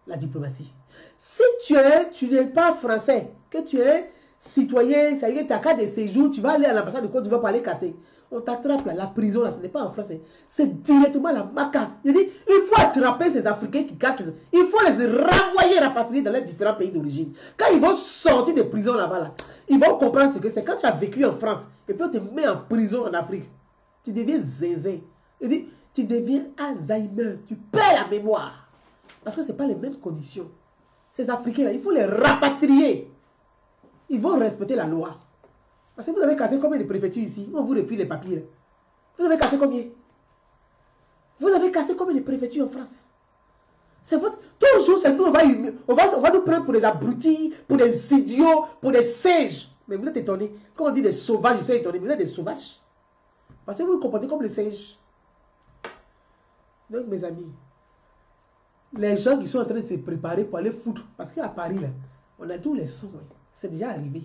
la diplomatie. Si tu n'es pas français, que tu es citoyen, ça y est, tu as carte de séjour, tu vas aller à l'ambassade de Côte d'Ivoire pour aller casser. On t'attrape là, la prison là, ce n'est pas en France, c'est directement la maca. Je dis, il faut attraper ces Africains qui cassent, il faut les renvoyer, rapatrier dans les différents pays d'origine. Quand ils vont sortir de prison là-bas, là, ils vont comprendre ce que c'est. Quand tu as vécu en France, et puis on te met en prison en Afrique, tu deviens zinzin. Je dis, tu deviens Alzheimer, tu perds la mémoire. Parce que ce n'est pas les mêmes conditions. Ces Africains là, il faut les rapatrier. Ils vont respecter la loi. Parce que vous avez cassé combien de préfectures ici? On vous replie les papiers. Là. Vous avez cassé combien? Vous avez cassé combien de préfectures en France? C'est votre... Toujours, c'est nous, on va nous prendre pour des abrutis, pour des idiots, pour des singes. Mais vous êtes étonnés. Quand on dit des sauvages, ils sont étonnés. Vous êtes des sauvages. Parce que vous vous comportez comme les singes. Donc, mes amis, les gens qui sont en train de se préparer pour aller foutre, parce qu'à Paris, là, on a tous les sons. Ouais. C'est déjà arrivé.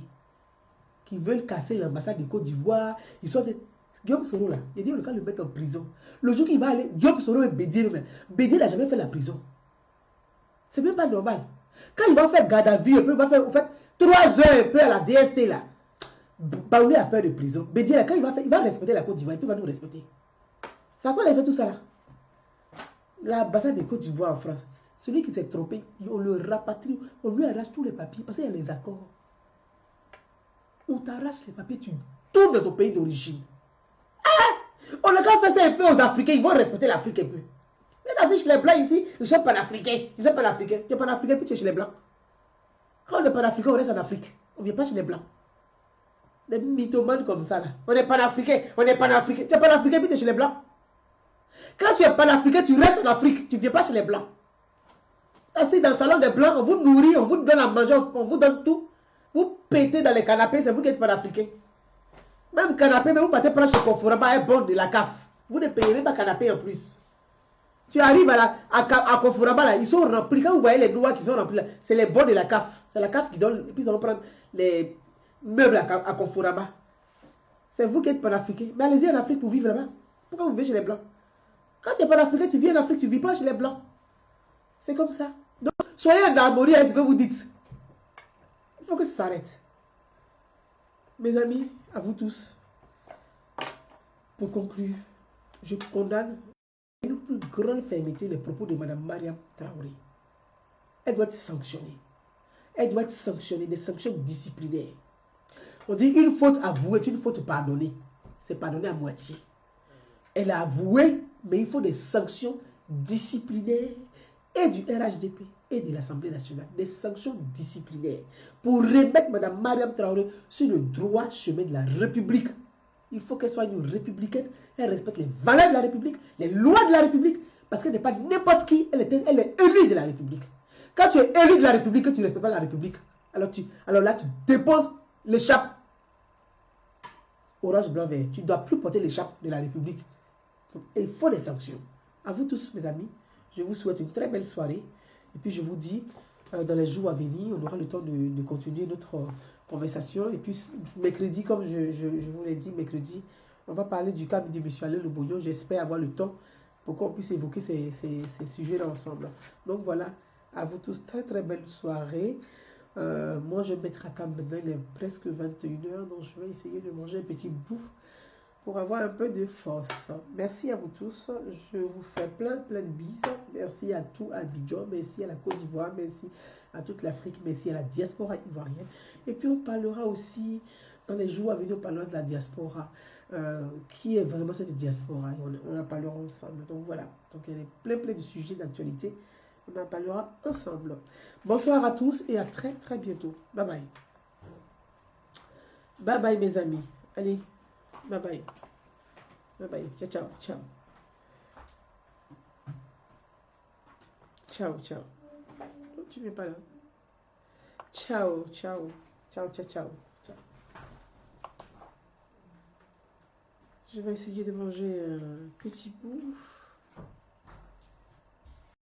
Qui veulent casser l'ambassade de Côte d'Ivoire. Ils sont des... Guillaume Soro là, il dit on va le mettre en prison. Le jour qu'il va aller, Guillaume Soro et Bédier, Bédier n'a jamais fait la prison. C'est même pas normal. Quand il va faire garde à vue, il va faire en fait 3 heures un peu à la DST là. Baoulé a peur de prison. Bédier là, quand il va respecter la Côte d'Ivoire, il va nous respecter. C'est à quoi il a fait tout ça là? L'ambassade de Côte d'Ivoire en France, celui qui s'est trompé, on le rapatrie, on lui arrache tous les papiers parce qu'il y a les accords. On t'arrache les papiers, tu tournes dans ton pays d'origine. Ah! On a qu'à faire ça un peu aux Africains, ils vont respecter l'Afrique un peu. Mais là, chez les Blancs ici, ils sont panafricains. Ils sont panafricains. Tu es panafricain, puis tu es chez les Blancs. Quand on est panafricain, on reste en Afrique. On ne vient pas chez les Blancs. Des mythomanes comme ça, là. On est panafricain, on est panafricain. Tu es panafricain, puis tu es chez les Blancs. Quand tu es panafricain, tu restes en Afrique. Tu ne viens pas chez les Blancs. Assis dans le salon des Blancs, on vous nourrit, on vous donne à manger, on vous donne tout. Vous pétez dans les canapés, c'est vous qui êtes panafricain. Même canapé, mais vous partez prendre chez Conforama, un bon de la CAF. Vous ne payez même pas canapé en plus. Tu arrives à Conforama, là, ils sont remplis. Quand vous voyez les noirs qui sont remplis, c'est les bons de la CAF. C'est la CAF qui donne, et puis ils vont prendre les meubles à Conforama. C'est vous qui êtes panafricain. Mais allez-y en Afrique pour vivre là-bas. Pourquoi vous vivez chez les Blancs? Quand tu es panafricain, tu vis en Afrique, tu ne vis pas chez les Blancs. C'est comme ça. Donc, soyez en harmonie avec ce que vous dites. Il faut que ça s'arrête. Mes amis, à vous tous, pour conclure, je condamne une plus grande fermeté les propos de Mme Mariam Traoré. Elle doit être sanctionnée. Elle doit être sanctionnée, des sanctions disciplinaires. On dit une faute avouée est une faute pardonnée. C'est pardonné à moitié. Elle a avoué, mais il faut des sanctions disciplinaires et du RHDP et de l'Assemblée nationale, des sanctions disciplinaires pour remettre Mme Mariam Traoré sur le droit chemin de la République. Il faut qu'elle soit une républicaine, elle respecte les valeurs de la République, les lois de la République, parce qu'elle n'est pas n'importe qui, elle est élue de la République. Quand tu es élu de la République, que tu ne respectes pas la République, alors là, tu déposes l'écharpe orange, blanc, vert. Tu ne dois plus porter l'écharpe de la République. Donc, il faut des sanctions. À vous tous, mes amis, je vous souhaite une très belle soirée. Et puis, je vous dis, dans les jours à venir, on aura le temps de continuer notre conversation. Et puis, mercredi, comme je vous l'ai dit, mercredi, on va parler du cas de M. Alain Le Bouillon. J'espère avoir le temps pour qu'on puisse évoquer ces sujets-là ensemble. Donc, voilà. À vous tous, très très belle soirée. Moi, je vais mettre à table maintenant, il est presque 21h, donc je vais essayer de manger un petit bouffe pour avoir un peu de force. Merci à vous tous. Je vous fais plein de bises. Merci à tout Abidjan, merci à la Côte d'Ivoire, merci à toute l'Afrique, merci à la diaspora ivoirienne. Et puis, on parlera aussi, dans les jours à venir, on parlera de la diaspora. Qui est vraiment cette diaspora? On en parlera ensemble. Donc, voilà. Donc, il y a plein de sujets d'actualité. On en parlera ensemble. Bonsoir à tous et à très très bientôt. Bye bye. Bye bye mes amis. Allez, bye bye. Bye bye. Ciao, ciao, ciao. Ciao, ciao. Non, tu viens pas là. Ciao, ciao. Ciao, ciao, ciao. Ciao. Je vais essayer de manger un petit bout.